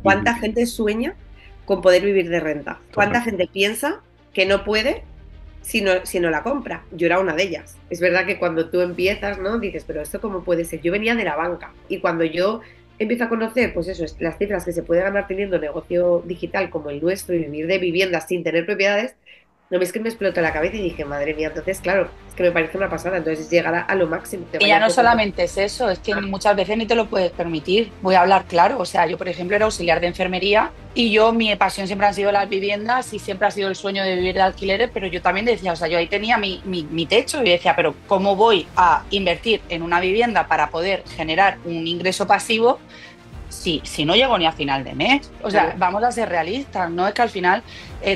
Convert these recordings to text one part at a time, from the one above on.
¿Cuánta Ujú. gente sueña con poder vivir de renta? ¿Cuánta Correcto. gente piensa que no puede si no la compra? Yo era una de ellas. Es verdad que cuando tú empiezas, ¿no? Dices, pero ¿esto cómo puede ser? Yo venía de la banca y cuando yo empiezo a conocer, pues eso, las cifras que se puede ganar teniendo negocio digital como el nuestro y vivir de viviendas sin tener propiedades, no es que me explotó la cabeza y dije, madre mía, entonces, claro, es que me parece una pasada. Entonces es llegar a lo máximo, que Y vaya ya un no poco por... solamente es eso, es que muchas veces ni te lo puedes permitir. Voy a hablar claro. O sea, yo, por ejemplo, era auxiliar de enfermería y yo, mi pasión siempre han sido las viviendas y siempre ha sido el sueño de vivir de alquileres, pero yo también decía, o sea, yo ahí tenía mi techo y decía, pero ¿cómo voy a invertir en una vivienda para poder generar un ingreso pasivo si no llego ni a final de mes? O sea, Claro. vamos a ser realistas, no es que al final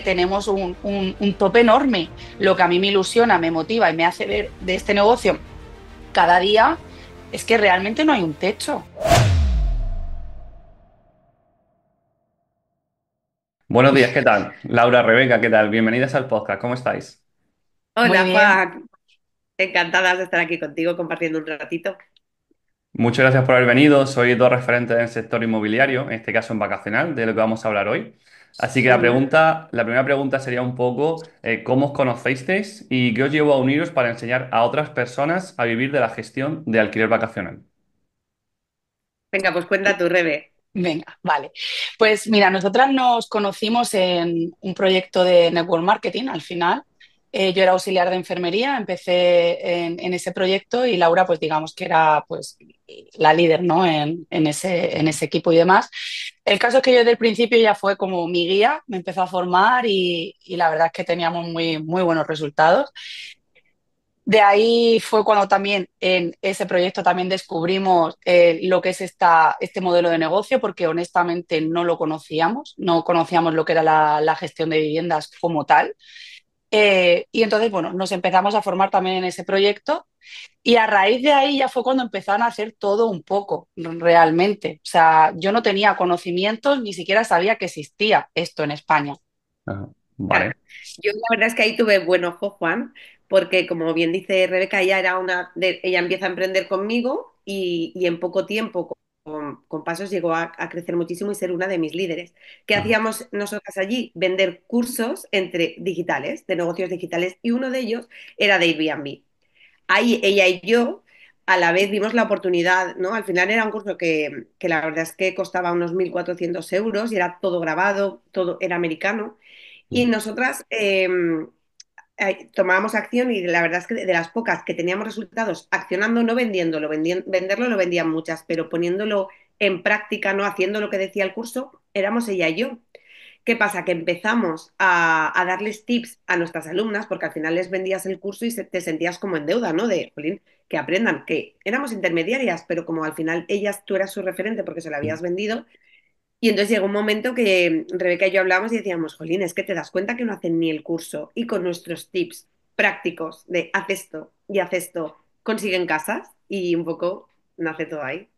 tenemos un tope enorme. Lo que a mí me ilusiona, me motiva y me hace ver de este negocio cada día es que realmente no hay un techo. Buenos días, ¿qué tal? Laura, Rebeca, ¿qué tal? Bienvenidas al podcast, ¿cómo estáis? Muy Hola, bien. Juan. Encantadas de estar aquí contigo compartiendo un ratito. Muchas gracias por haber venido. Sois dos referentes del sector inmobiliario, en este caso en vacacional, de lo que vamos a hablar hoy. Así que Ujú. la primera pregunta sería un poco ¿cómo os conocisteis y qué os llevó a uniros para enseñar a otras personas a vivir de la gestión de alquiler vacacional? Venga, pues cuenta tú, Rebe. Venga, vale. Pues mira, nosotras nos conocimos en un proyecto de network marketing al final. Yo era auxiliar de enfermería, empecé en ese proyecto y Laura, pues digamos que era pues la líder, ¿no? En ese equipo y demás. El caso es que yo desde el principio ya fue como mi guía, me empezó a formar y la verdad es que teníamos muy, muy buenos resultados. De ahí fue cuando también en ese proyecto también descubrimos lo que es este modelo de negocio, porque honestamente no lo conocíamos, no conocíamos lo que era la gestión de viviendas como tal. Y entonces, bueno, nos empezamos a formar también en ese proyecto y a raíz de ahí ya fue cuando empezaron a hacer todo un poco, realmente. O sea, yo no tenía conocimientos, ni siquiera sabía que existía esto en España. Ajá. Claro. Vale. Yo la verdad es que ahí tuve buen ojo, Juan, porque como bien dice Rebeca, ella empieza a emprender conmigo y en poco tiempo, con pasos, llegó a crecer muchísimo y ser una de mis líderes. ¿Qué Ajá. hacíamos nosotras allí? Vender cursos entre digitales, de negocios digitales, y uno de ellos era de Airbnb. Ahí ella y yo a la vez vimos la oportunidad, ¿no? Al final era un curso que la verdad es que costaba unos 1.400 euros y era todo grabado, todo era americano. Y nosotras tomábamos acción y la verdad es que de las pocas que teníamos resultados accionando, no vendiéndolo, venderlo lo vendían muchas, pero poniéndolo en práctica, no haciendo lo que decía el curso, éramos ella y yo. ¿Qué pasa? Que empezamos a darles tips a nuestras alumnas, porque al final les vendías el curso y te sentías como en deuda, ¿no? De, jolín, que aprendan, que éramos intermediarias, pero como al final ellas, tú eras su referente porque se lo habías vendido, y entonces llegó un momento que Rebeca y yo hablábamos y decíamos, jolín, es que te das cuenta que no hacen ni el curso y con nuestros tips prácticos de haz esto, consiguen casas y un poco nace todo ahí.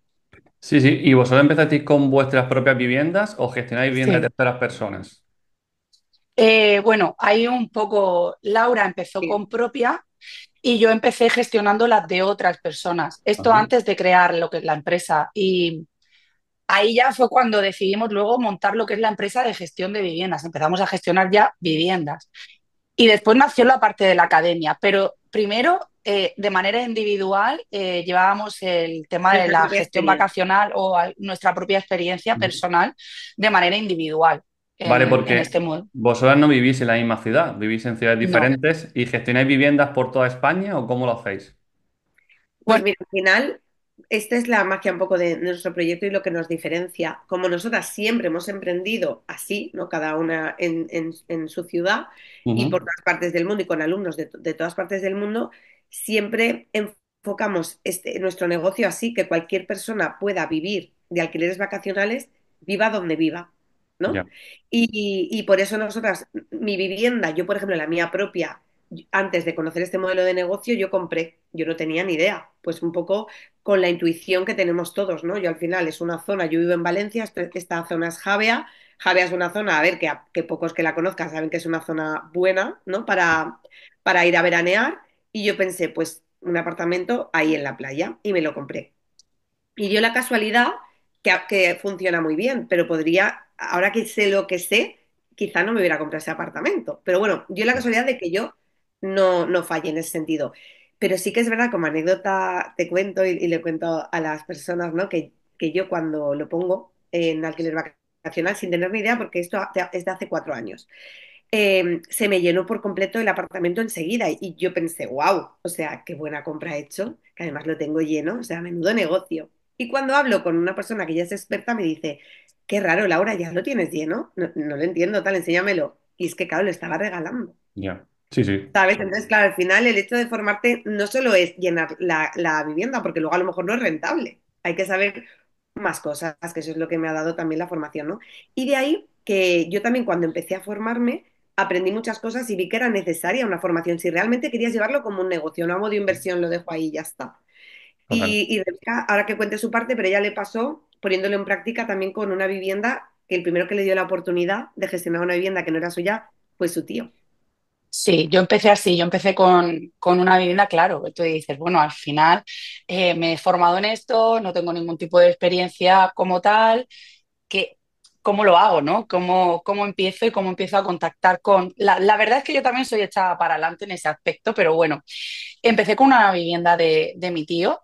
Sí, sí. ¿Y vosotros empezasteis con vuestras propias viviendas o gestionáis viviendas de Sí. terceras personas? Bueno, ahí un poco Laura empezó Sí. con propia y yo empecé gestionando las de otras personas. Esto Ajá. antes de crear lo que es la empresa. Y ahí ya fue cuando decidimos luego montar lo que es la empresa de gestión de viviendas. Empezamos a gestionar ya viviendas. Y después nació la parte de la academia, pero primero, de manera individual, llevábamos el tema de Nuestra la propia gestión experiencia. vacacional o nuestra propia experiencia Ujú. personal de manera individual Vale, en porque este mundo. vosotras no vivís en la misma ciudad, vivís en ciudades No. diferentes y gestionáis viviendas por toda España ¿o cómo lo hacéis? Pues Bueno, mira, al final, esta es la magia un poco de nuestro proyecto y lo que nos diferencia. Como nosotras siempre hemos emprendido así, ¿no? Cada una en su ciudad y por Ujú. todas partes del mundo y con alumnos de todas partes del mundo, siempre enfocamos nuestro negocio así, que cualquier persona pueda vivir de alquileres vacacionales, viva donde viva, Ya. ¿no? Y por eso nosotras, mi vivienda, yo por ejemplo, la mía propia, antes de conocer este modelo de negocio, yo compré, yo no tenía ni idea, pues un poco con la intuición que tenemos todos, ¿no? Yo al final es una zona, yo vivo en Valencia, esta zona es Javea, Javea es una zona, a ver, que pocos que la conozcan saben que es una zona buena, ¿no? Para ir a veranear, y yo pensé, pues un apartamento ahí en la playa, y me lo compré. Y dio la casualidad que funciona muy bien, pero podría, ahora que sé lo que sé, quizá no me hubiera comprado ese apartamento. Pero bueno, yo la casualidad de que yo no fallé en ese sentido. Pero sí que es verdad, como anécdota te cuento y le cuento a las personas, ¿no? Que yo cuando lo pongo en alquiler vacacional, sin tener ni idea, porque esto es de hace 4 años, se me llenó por completo el apartamento enseguida y yo pensé, wow, o sea, qué buena compra he hecho, que además lo tengo lleno, o sea, menudo negocio. Y cuando hablo con una persona que ya es experta, me dice, qué raro, Laura, ¿ya lo tienes lleno? No lo entiendo, tal, enséñamelo. Y es que, claro, lo estaba regalando. Ya. Sí, sí. ¿Sabes? Entonces, claro, al final el hecho de formarte no solo es llenar la vivienda, porque luego a lo mejor no es rentable. Hay que saber más cosas, que eso es lo que me ha dado también la formación, ¿no? Y de ahí que yo también cuando empecé a formarme aprendí muchas cosas y vi que era necesaria una formación. Si realmente querías llevarlo como un negocio, no a modo de inversión, lo dejo ahí y ya está. Total. Y Rebeca, ahora que cuente su parte, pero ella le pasó poniéndolo en práctica también con una vivienda que el primero que le dio la oportunidad de gestionar una vivienda que no era suya fue su tío. Sí, yo empecé así, yo empecé con una vivienda, claro, tú dices, bueno, al final me he formado en esto, no tengo ningún tipo de experiencia como tal, que, ¿cómo lo hago, no? ¿Cómo empiezo y cómo empiezo a contactar con... La verdad es que yo también soy echada para adelante en ese aspecto, pero bueno, empecé con una vivienda de mi tío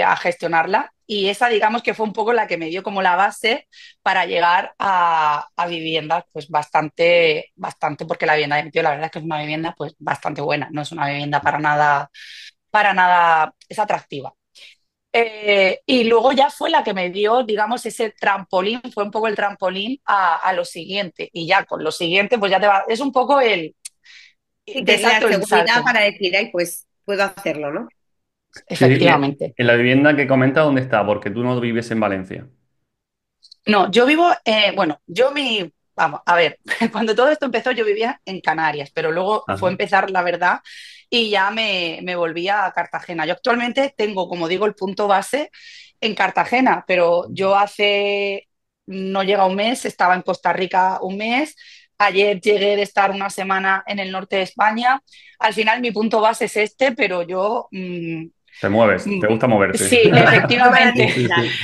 a gestionarla y esa digamos que fue un poco la que me dio como la base para llegar a viviendas pues bastante, porque la vivienda de mi tío la verdad es que es una vivienda pues bastante buena, no es una vivienda para nada, es atractiva. Y luego ya fue la que me dio, digamos, ese trampolín, fue un poco el trampolín a lo siguiente. Y ya con lo siguiente, pues ya te va, es un poco el Sí, que de es la salto en seguridad salto, para decir, ay, pues puedo hacerlo, ¿no? Sí, sí. efectivamente. En la vivienda que comenta, ¿dónde está? Porque tú no vives en Valencia. No, yo vivo, bueno, vamos, a ver, cuando todo esto empezó yo vivía en Canarias, pero luego fue Ajá. empezar la verdad y ya me volví a Cartagena. Yo actualmente tengo, como digo, el punto base en Cartagena, pero yo hace, no llega un mes, estaba en Costa Rica un mes, ayer llegué de estar una semana en el norte de España. Al final mi punto base es este, pero yo... Te mueves, mm, te gusta moverte. sí, Nómada Sí, efectivamente. sí, digital. sí.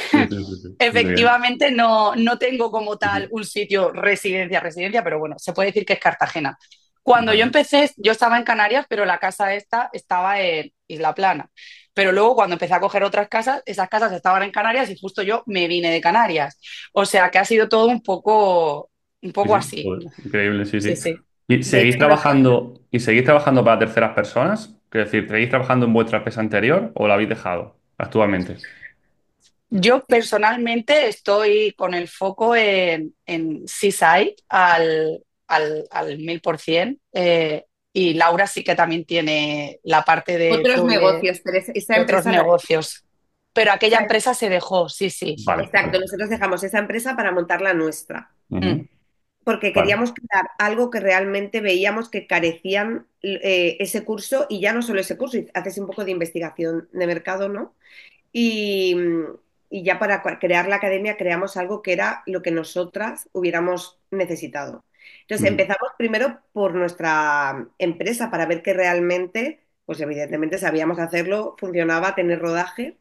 Sí, sí, sí, sí. Muy bien. Efectivamente, no tengo como tal Ujú. un sitio residencia, pero bueno, se puede decir que es Cartagena. Cuando yo Vale. empecé, yo estaba en Canarias, pero la casa esta estaba en Isla Plana. Pero luego cuando empecé a coger otras casas, esas casas estaban en Canarias y justo yo me vine de Canarias. O sea que ha sido todo un Sí, poco sí. así. Joder, increíble, sí, Sí, sí. sí. De hecho, nosotros, ¿Y seguís trabajando para terceras personas? Es decir, ¿seguís trabajando en vuestra empresa anterior o la habéis dejado actualmente? Yo personalmente estoy con el foco en Seaside al 1000%. Y Laura sí que también tiene la parte de otros doble negocios, pero esa de otros empresa la dejamos. negocios. Pero O aquella sea, empresa se dejó, sí, sí. Vale, exacto, perfecto. nosotros dejamos esa empresa para montar la nuestra, Mm. Ujú. porque Vale. queríamos crear algo que realmente veíamos que carecían ese curso y ya no solo ese curso, haces un poco de investigación de mercado, ¿no? Y, y ya para crear la academia creamos algo que era lo que nosotras hubiéramos necesitado. Entonces Ujú. empezamos primero por nuestra empresa para ver que realmente, pues evidentemente sabíamos hacerlo, funcionaba, tener rodaje.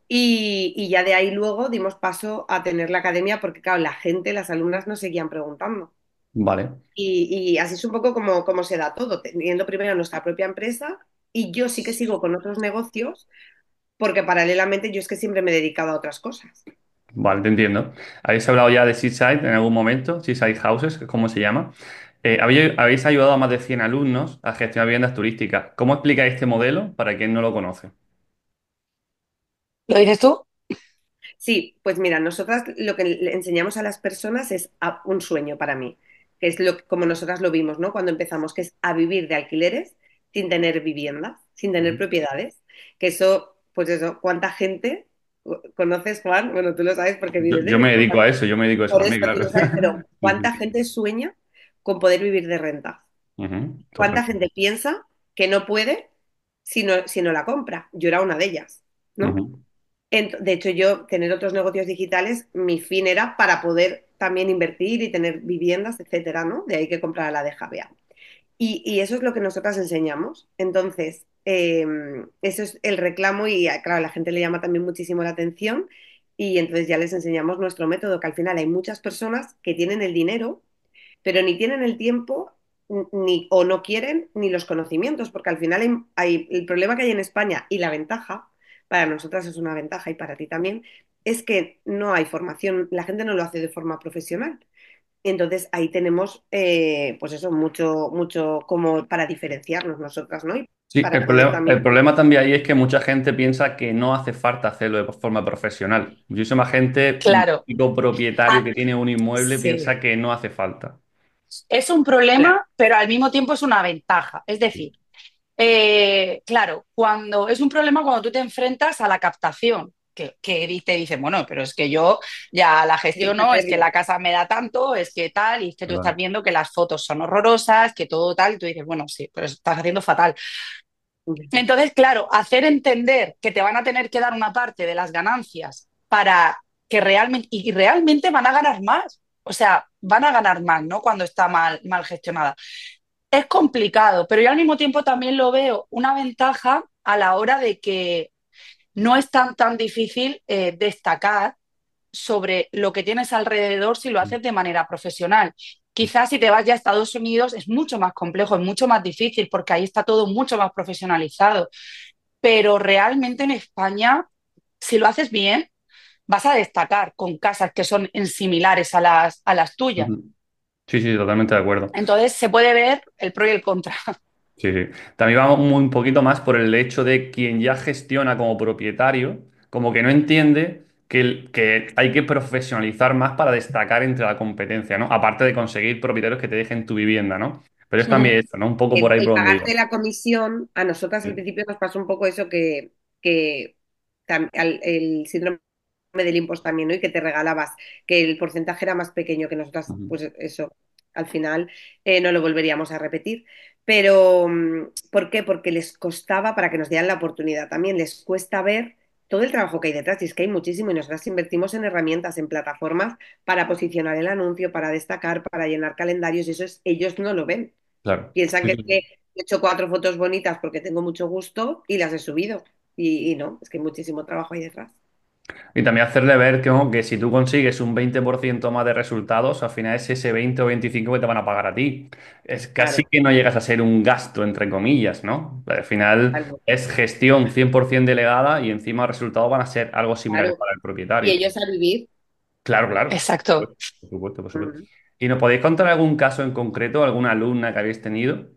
Y ya de ahí luego dimos paso a tener la academia porque, claro, la gente, las alumnas nos seguían preguntando. Vale. Y así es un poco como se da todo, teniendo primero nuestra propia empresa y yo sí que sigo con otros negocios porque paralelamente yo es que siempre me he dedicado a otras cosas. Vale, te entiendo. ¿Habéis hablado ya de Seaside en algún momento? Seaside Houses, que es como se llama. Habéis ayudado a más de 100 alumnos a gestionar viviendas turísticas. ¿Cómo explicáis este modelo para quien no lo conoce? ¿Lo dices tú? Sí, pues mira, nosotras lo que le enseñamos a las personas es un sueño para mí, que es como nosotras lo vimos, ¿no? Cuando empezamos, que es a vivir de alquileres sin tener viviendas, sin tener Ujú. propiedades. Que eso, pues eso, ¿cuánta gente conoces, Juan? Bueno, tú lo sabes porque Yo, vives de yo ello, me ¿no? dedico a eso, yo me dedico a eso Por también, esto tú claro. lo sabes, pero Sí, sí, ¿cuánta sí. gente sueña con poder vivir de renta? Ujú. ¿Cuánta Totalmente. gente piensa que no puede si no la compra? Yo era una de ellas, ¿no? Ujú. De hecho, yo tener otros negocios digitales, mi fin era para poder también invertir y tener viviendas, etcétera, ¿no? De ahí que comprara la de Javea. Y eso es lo que nosotras enseñamos. Entonces, eso es el reclamo y, claro, a la gente le llama también muchísimo la atención. y entonces ya les enseñamos nuestro método, que al final hay muchas personas que tienen el dinero, pero ni tienen el tiempo ni, o no quieren ni los conocimientos, porque al final el problema que hay en España y la ventaja, para nosotras es una ventaja y para ti también, es que no hay formación, la gente no lo hace de forma profesional. Entonces ahí tenemos, pues eso, mucho, mucho como para diferenciarnos nosotras, ¿no? Y Sí, para poder el también, problema también ahí es que mucha gente piensa que no hace falta hacerlo de forma profesional. Muchísima gente, Claro, tipo propietario ah, que tiene un inmueble, sí. piensa que no hace falta. Es un problema, pero al mismo tiempo es una ventaja. Es decir, claro, cuando es un problema cuando tú te enfrentas a la captación, que te dicen, bueno, pero es que yo ya la hay que gestiono, es que hacerlo. la casa me da tanto, es que tal, y es que tú estás Claro. viendo que las fotos son horrorosas, que todo tal, y tú dices, bueno, sí, pero estás haciendo fatal. Entonces, claro, hacer entender que te van a tener que dar una parte de las ganancias para que realmente, y realmente van a ganar más, o sea, van a ganar más, ¿no? Cuando está mal gestionada. Es complicado, pero yo al mismo tiempo también lo veo una ventaja a la hora de que no es tan difícil destacar sobre lo que tienes alrededor si lo haces de manera profesional. Quizás si te vas ya a Estados Unidos es mucho más complejo, es mucho más difícil porque ahí está todo mucho más profesionalizado, pero realmente en España, si lo haces bien, vas a destacar con casas que son en similares a las tuyas. Ujú. Sí, sí, totalmente de acuerdo. Entonces se puede ver el pro y el contra. Sí, sí. También vamos un poquito más por el hecho de quien ya gestiona como propietario, como que no entiende que hay que profesionalizar más para destacar entre la competencia, ¿no? Aparte de conseguir propietarios que te dejen tu vivienda, ¿no? Pero es también eso, ¿no? Un poco por ahí El por donde iba. pagarte la comisión, a nosotras al Sí. principio nos pasó un poco eso que el síndrome del impuesto también, ¿no? Y que te regalabas, que el porcentaje era más pequeño que nosotras, Ujú. pues eso, al final no lo volveríamos a repetir. Pero, ¿por qué? Porque les costaba, para que nos dieran la oportunidad también, les cuesta ver todo el trabajo que hay detrás, y es que hay muchísimo, y nosotras invertimos en herramientas, en plataformas para posicionar el anuncio, para destacar, para llenar calendarios, y eso es, ellos no lo ven. Claro. Piensan Sí, que es que sí. he hecho 4 fotos bonitas porque tengo mucho gusto y las he subido. Y no, es que hay muchísimo trabajo ahí detrás. Y también hacerle ver que, ¿no? Que si tú consigues un 20% más de resultados, al final es ese 20 o 25 que te van a pagar a ti. Es casi Claro, que no llegas a ser un gasto, entre comillas, ¿no? Al final algo, es gestión 100% delegada y encima los resultados van a ser algo similares claro. para el Y propietario. ellos a vivir. Claro, claro. Exacto. Por supuesto, por supuesto. Mm, ¿Y nos podéis contar algún caso en concreto, alguna alumna que habéis tenido?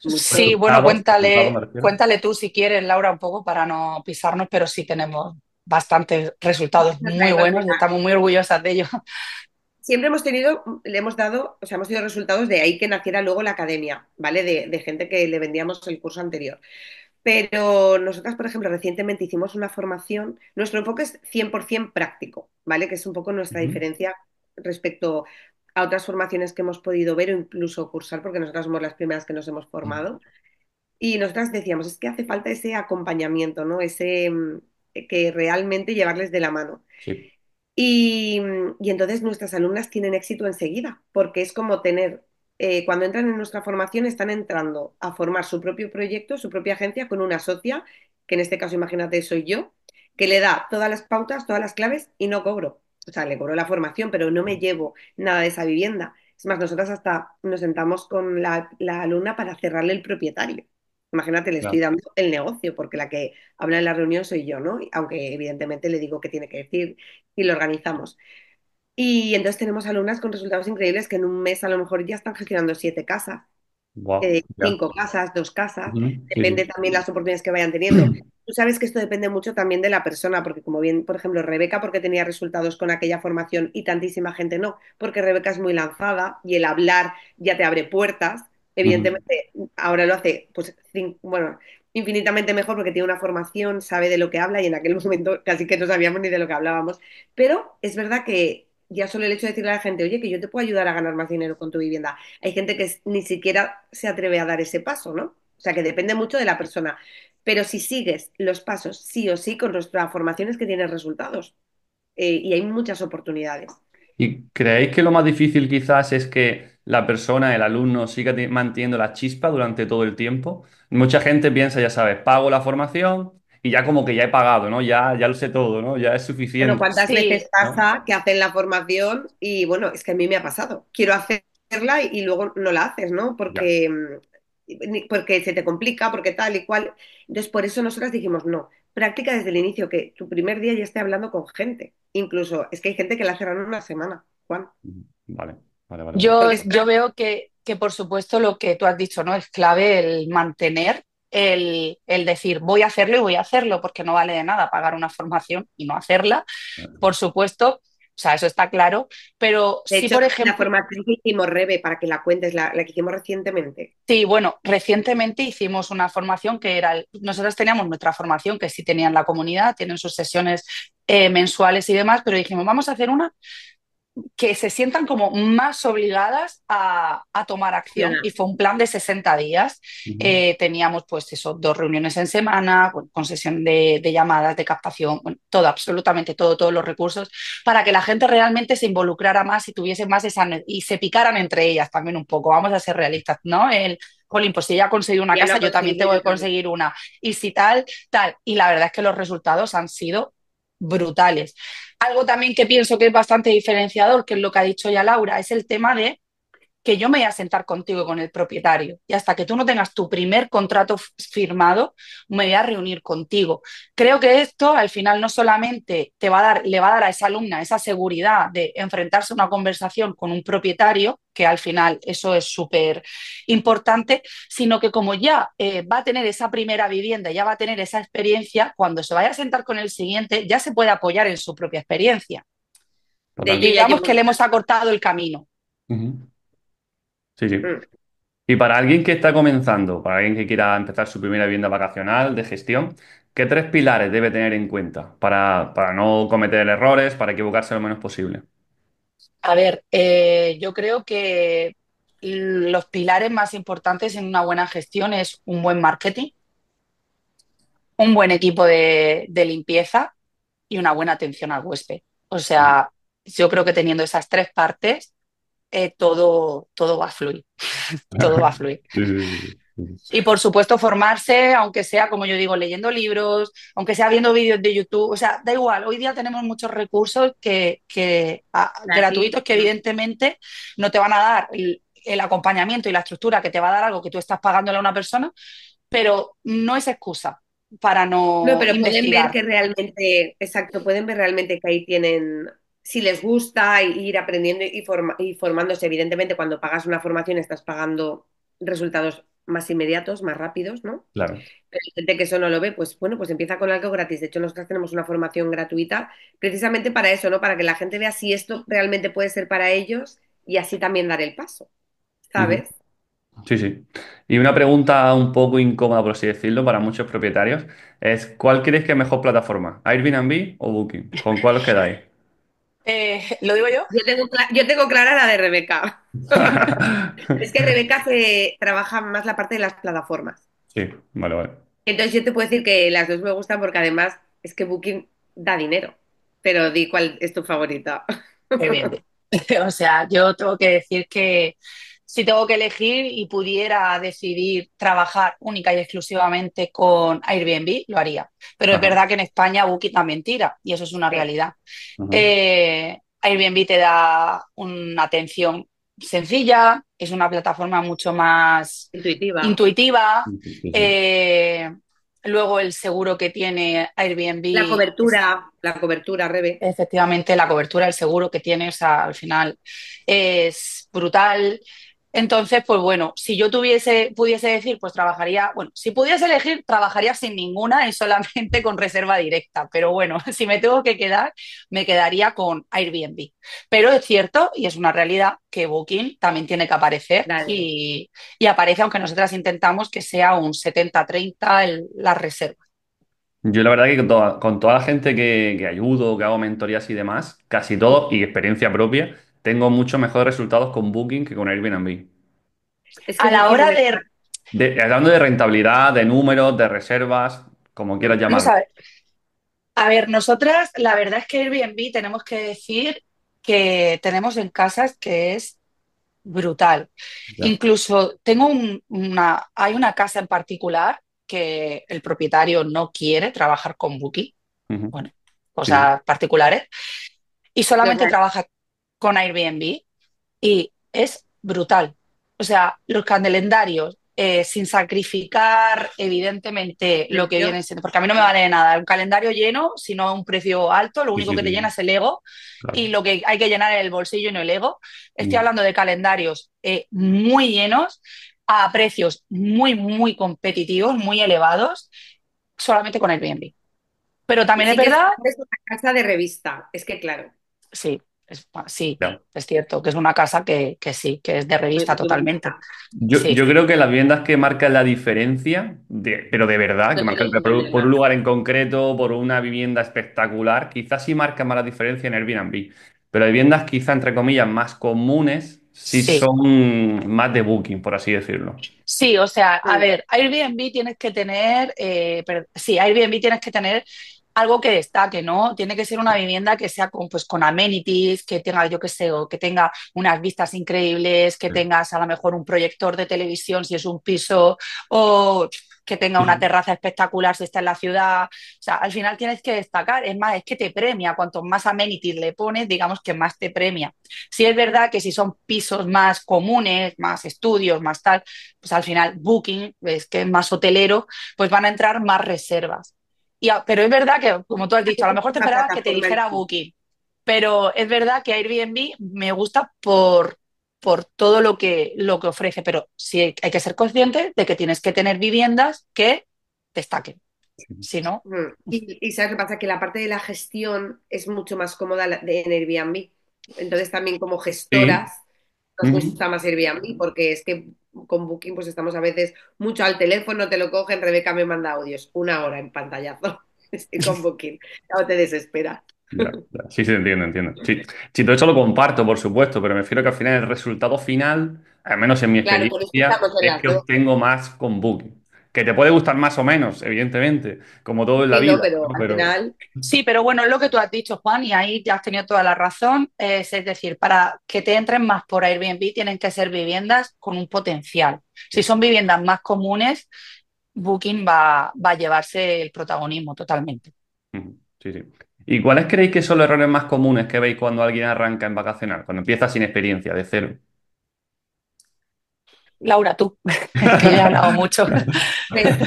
Sí, muchísimo. bueno, Resultados me refiero. cuéntale tú si quieres, Laura, un poco para no pisarnos, pero sí tenemos bastantes resultados muy Además, buenos y mira, estamos muy orgullosas de ello. siempre hemos tenido, le hemos dado, o sea, hemos tenido resultados de ahí que naciera luego la academia, ¿vale? De gente que le vendíamos el curso anterior. Pero nosotras, por ejemplo, recientemente hicimos una formación, nuestro enfoque es 100% práctico, ¿vale? Que es un poco nuestra Ujú, diferencia respecto a otras formaciones que hemos podido ver o incluso cursar, porque nosotras somos las primeras que nos hemos ujú. formado. Y nosotras decíamos, es que hace falta ese acompañamiento, ¿no? Ese que realmente llevarles de la mano. Sí, Y entonces nuestras alumnas tienen éxito enseguida, porque es como tener, cuando entran en nuestra formación, están entrando a formar su propio proyecto, su propia agencia con una socia, que en este caso, imagínate, soy yo, que le da todas las pautas, todas las claves y no cobro. O sea, le cobro la formación, pero no me llevo nada de esa vivienda. Es más, nosotras hasta nos sentamos con la alumna para cerrarle el propietario. Imagínate, le estoy claro, dando el negocio, porque la que habla en la reunión soy yo, ¿no? Aunque evidentemente le digo qué tiene que decir y lo organizamos. Y entonces tenemos alumnas con resultados increíbles que en un mes a lo mejor ya están gestionando 7 casas, wow, ya. 5 casas, 2 casas, Ujú, sí, depende sí. también las oportunidades que vayan teniendo. Tú sabes que esto depende mucho también de la persona, porque como bien, por ejemplo, Rebeca, porque tenía resultados con aquella formación y tantísima gente no, porque Rebeca es muy lanzada y el hablar ya te abre puertas. Ujú, Evidentemente, ahora lo hace, pues, bueno, infinitamente mejor porque tiene una formación, sabe de lo que habla y en aquel momento casi que no sabíamos ni de lo que hablábamos. Pero es verdad que ya solo el hecho de decirle a la gente, oye, que yo te puedo ayudar a ganar más dinero con tu vivienda, hay gente que ni siquiera se atreve a dar ese paso, ¿no? O sea, que depende mucho de la persona. Pero si sigues los pasos sí o sí con nuestra formación es que tienes resultados. Y hay muchas oportunidades. ¿Y creéis que lo más difícil quizás es que la persona, el alumno, siga manteniendo la chispa durante todo el tiempo? Mucha gente piensa, ya sabes, pago la formación y ya como que ya he pagado, ¿no? Ya lo sé todo, ¿no? Ya es Bueno, suficiente, ¿cuántas Sí, veces ¿no? pasa que hacen la formación y bueno, es que a mí me ha pasado. Quiero hacerla y luego no la haces, ¿no? Ya. Porque se te complica, porque tal y cual. Entonces, por eso nosotras dijimos, no, práctica desde el inicio, que tu primer día ya esté hablando con gente. Incluso, es que hay gente que la cerraron en una semana, Juan. Vale, vale, vale, vale. yo, Porque es yo veo que por supuesto lo que tú has dicho, ¿no? Es clave el mantener, el decir voy a hacerlo y voy a hacerlo, porque no vale de nada pagar una formación y no hacerla, por supuesto, o sea, eso está claro, pero de sí, hecho, por la ejemplo, formación que hicimos, Rebe, para que la cuentes, la que hicimos recientemente. sí, bueno, recientemente hicimos una formación que era, nosotros teníamos nuestra formación que sí tenían la comunidad, tienen sus sesiones mensuales y demás, pero dijimos, vamos a hacer una que se sientan como más obligadas a tomar acción y Acciona. fue un plan de 60 días. Ujú. Teníamos pues eso, 2 reuniones en semana, con sesión de llamadas, de captación, bueno, todo, absolutamente todo, todos los recursos, para que la gente realmente se involucrara más y tuviese más esa, y se picaran entre ellas también un poco, vamos a ser realistas, ¿no? Jolín, pues si ella ha conseguido una Ya lo casa, ha yo también tengo conseguido, yo que también. conseguir una. Y si tal, tal. Y la verdad es que los resultados han sido brutales. Algo también que pienso que es bastante diferenciador, que es lo que ha dicho ya Laura, es el tema de que yo me voy a sentar contigo y con el propietario y hasta que tú no tengas tu primer contrato firmado, me voy a reunir contigo. Creo que esto al final no solamente te va a dar, le va a dar a esa alumna esa seguridad de enfrentarse a una conversación con un propietario, que al final eso es súper importante, sino que como ya va a tener esa primera vivienda, ya va a tener esa experiencia, cuando se vaya a sentar con el siguiente, ya se puede apoyar en su propia experiencia. De yo Total. ya Digamos llevo. que le hemos acortado el camino. Ujú. Sí, sí. Mm. Y para alguien que está comenzando, para alguien que quiera empezar su primera vivienda vacacional de gestión, ¿qué tres pilares debe tener en cuenta para no cometer errores, para equivocarse lo menos posible? A ver, yo creo que los pilares más importantes en una buena gestión es un buen marketing, un buen equipo de limpieza y una buena atención al huésped. O Ujú. sea, yo creo que teniendo esas tres partes, todo va a fluir, todo va a fluir. Sí, sí, sí, sí, sí. Y por supuesto formarse, aunque sea, como yo digo, leyendo libros, aunque sea viendo vídeos de YouTube, o sea, da igual, hoy día tenemos muchos recursos Gratis. gratuitos que evidentemente no te van a dar el acompañamiento y la estructura que te va a dar algo que tú estás pagándole a una persona, pero no es excusa para No, no pero pueden ver investigar. que realmente, exacto, pueden ver realmente que ahí tienen, si les gusta ir aprendiendo y formándose. Evidentemente, cuando pagas una formación estás pagando resultados más inmediatos, más rápidos, ¿no? Claro. Pero hay gente que eso no lo ve, pues bueno, pues empieza con algo gratis. De hecho, nosotros tenemos una formación gratuita precisamente para eso, ¿no? Para que la gente vea si esto realmente puede ser para ellos y así también dar el paso, Ujú. ¿sabes? Sí, sí. Y una pregunta un poco incómoda, por así decirlo, para muchos propietarios es, ¿cuál crees que es mejor plataforma? ¿Airbnb o Booking? ¿Con cuál os quedáis? ¿Lo digo yo? Yo tengo clara la de Rebeca. Es que Rebeca se trabaja más la parte de las plataformas. Sí, vale, vale. Entonces yo te puedo decir que las dos me gustan porque además es que Booking da dinero. Pero di cuál es tu favorita. Airbnb. O sea, yo tengo que decir que si tengo que elegir y pudiera decidir trabajar única y exclusivamente con Airbnb, lo haría. Pero es Ajá. verdad que en España Booking también tira y eso es una Sí, realidad. Ajá. Airbnb te da una atención sencilla, es una plataforma mucho más intuitiva. intuitiva. Sí, sí, sí. eh, Luego el seguro que tiene Airbnb es La cobertura, Rebe. efectivamente la cobertura del seguro que tienes al final es brutal. Entonces, pues bueno, si yo pudiese decir, pues trabajaría, bueno, si pudiese elegir, trabajaría sin ninguna y solamente con reserva directa. Pero bueno, si me tengo que quedar, me quedaría con Airbnb. Pero es cierto, y es una realidad, que Booking también tiene que aparecer Dale. y aparece, aunque nosotras intentamos que sea un 70-30 la reserva. Yo la verdad que con toda la gente que ayudo, que hago mentorías y demás, casi todo, y experiencia propia, tengo muchos mejores resultados con Booking que con Airbnb. Es que A la Booking hora es de, Hablando de rentabilidad, de números, de reservas, como quieras vamos llamarlo. a ver, nosotras, la verdad es que Airbnb tenemos que decir que tenemos en casas que es brutal. Ya. Incluso hay una casa en particular que el propietario no quiere trabajar con Booking, Ujú. bueno, Sí, sí. cosas particulares, y solamente Normal. trabaja con Airbnb y es brutal. O sea, los calendarios, sin sacrificar evidentemente lo que viene siendo, porque a mí no me vale de nada un calendario lleno, sino un precio alto, lo Sí, único sí, que te llena sí, es el ego y claro. lo que hay que llenar es el bolsillo y no el ego. Estoy Mm. hablando de calendarios muy llenos a precios muy competitivos, muy elevados, solamente con Airbnb. Pero Y también es sí que verdad. es una casa de revista, es que claro, Sí, sí, Ya. es cierto, que es una casa que sí, que es de muy revista totalmente. futurista. Sí, Yo creo que las viviendas que marcan la diferencia, pero de verdad, que No marcan tiene ningún por un nada. lugar en concreto, por una vivienda espectacular, quizás sí marcan más la diferencia en Airbnb. Pero viviendas quizá, entre comillas, más comunes, sí sí. son más de Booking, por así decirlo. Sí, o sea, a Mm. ver, Airbnb tienes que tener, sí, Airbnb tienes que tener algo que destaque, ¿no? Tiene que ser una vivienda que sea con, pues, con amenities, que tenga, yo qué sé, o que tenga unas vistas increíbles, que tengas a lo mejor un proyector de televisión si es un piso, o que tenga Sí, una sí. terraza espectacular si está en la ciudad. O sea, al final tienes que destacar, es más, es que te premia, cuanto más amenities le pones, digamos que más te premia. Sí es verdad que si son pisos más comunes, más estudios, más tal, pues al final Booking, es que es más hotelero, pues van a entrar más reservas. Pero es verdad que, como tú has dicho, a lo mejor te La esperabas que te plataforma en dijera sí. Booking, pero es verdad que Airbnb me gusta por todo lo que ofrece, pero sí hay que ser consciente de que tienes que tener viviendas que destaquen. Si no, Mm. Y ¿sabes qué pasa? Que la parte de la gestión es mucho más cómoda en Airbnb. Entonces también como Sí. gestoras nos Ujú. gusta más Airbnb porque es que con Booking pues estamos a veces mucho al teléfono, te lo cogen, Rebeca me manda audios, 1 hora en pantallazo. Estoy con Booking, ya te desespera. Ya, ya. Sí, sí, entiendo, entiendo. Sí, sí, todo eso lo comparto, por supuesto, pero me refiero que al final el resultado final, al menos en mi Claro, por eso experiencia, estamos en es las que dos. obtengo más con Booking. Que te puede gustar más o menos, evidentemente, como todo en la Sí, no, vida, pero ¿no? al Pero final, sí, pero bueno, es lo que tú has dicho, Juan, y ahí ya has tenido toda la razón. Es decir, para que te entren más por Airbnb tienen que ser viviendas con un potencial. Si son viviendas más comunes, Booking va a llevarse el protagonismo totalmente. ujú, sí, sí. ¿Y cuáles creéis que son los errores más comunes que veis cuando alguien arranca en vacacional? Cuando empieza sin experiencia, de cero. Laura, tú, que yo he hablado mucho. pues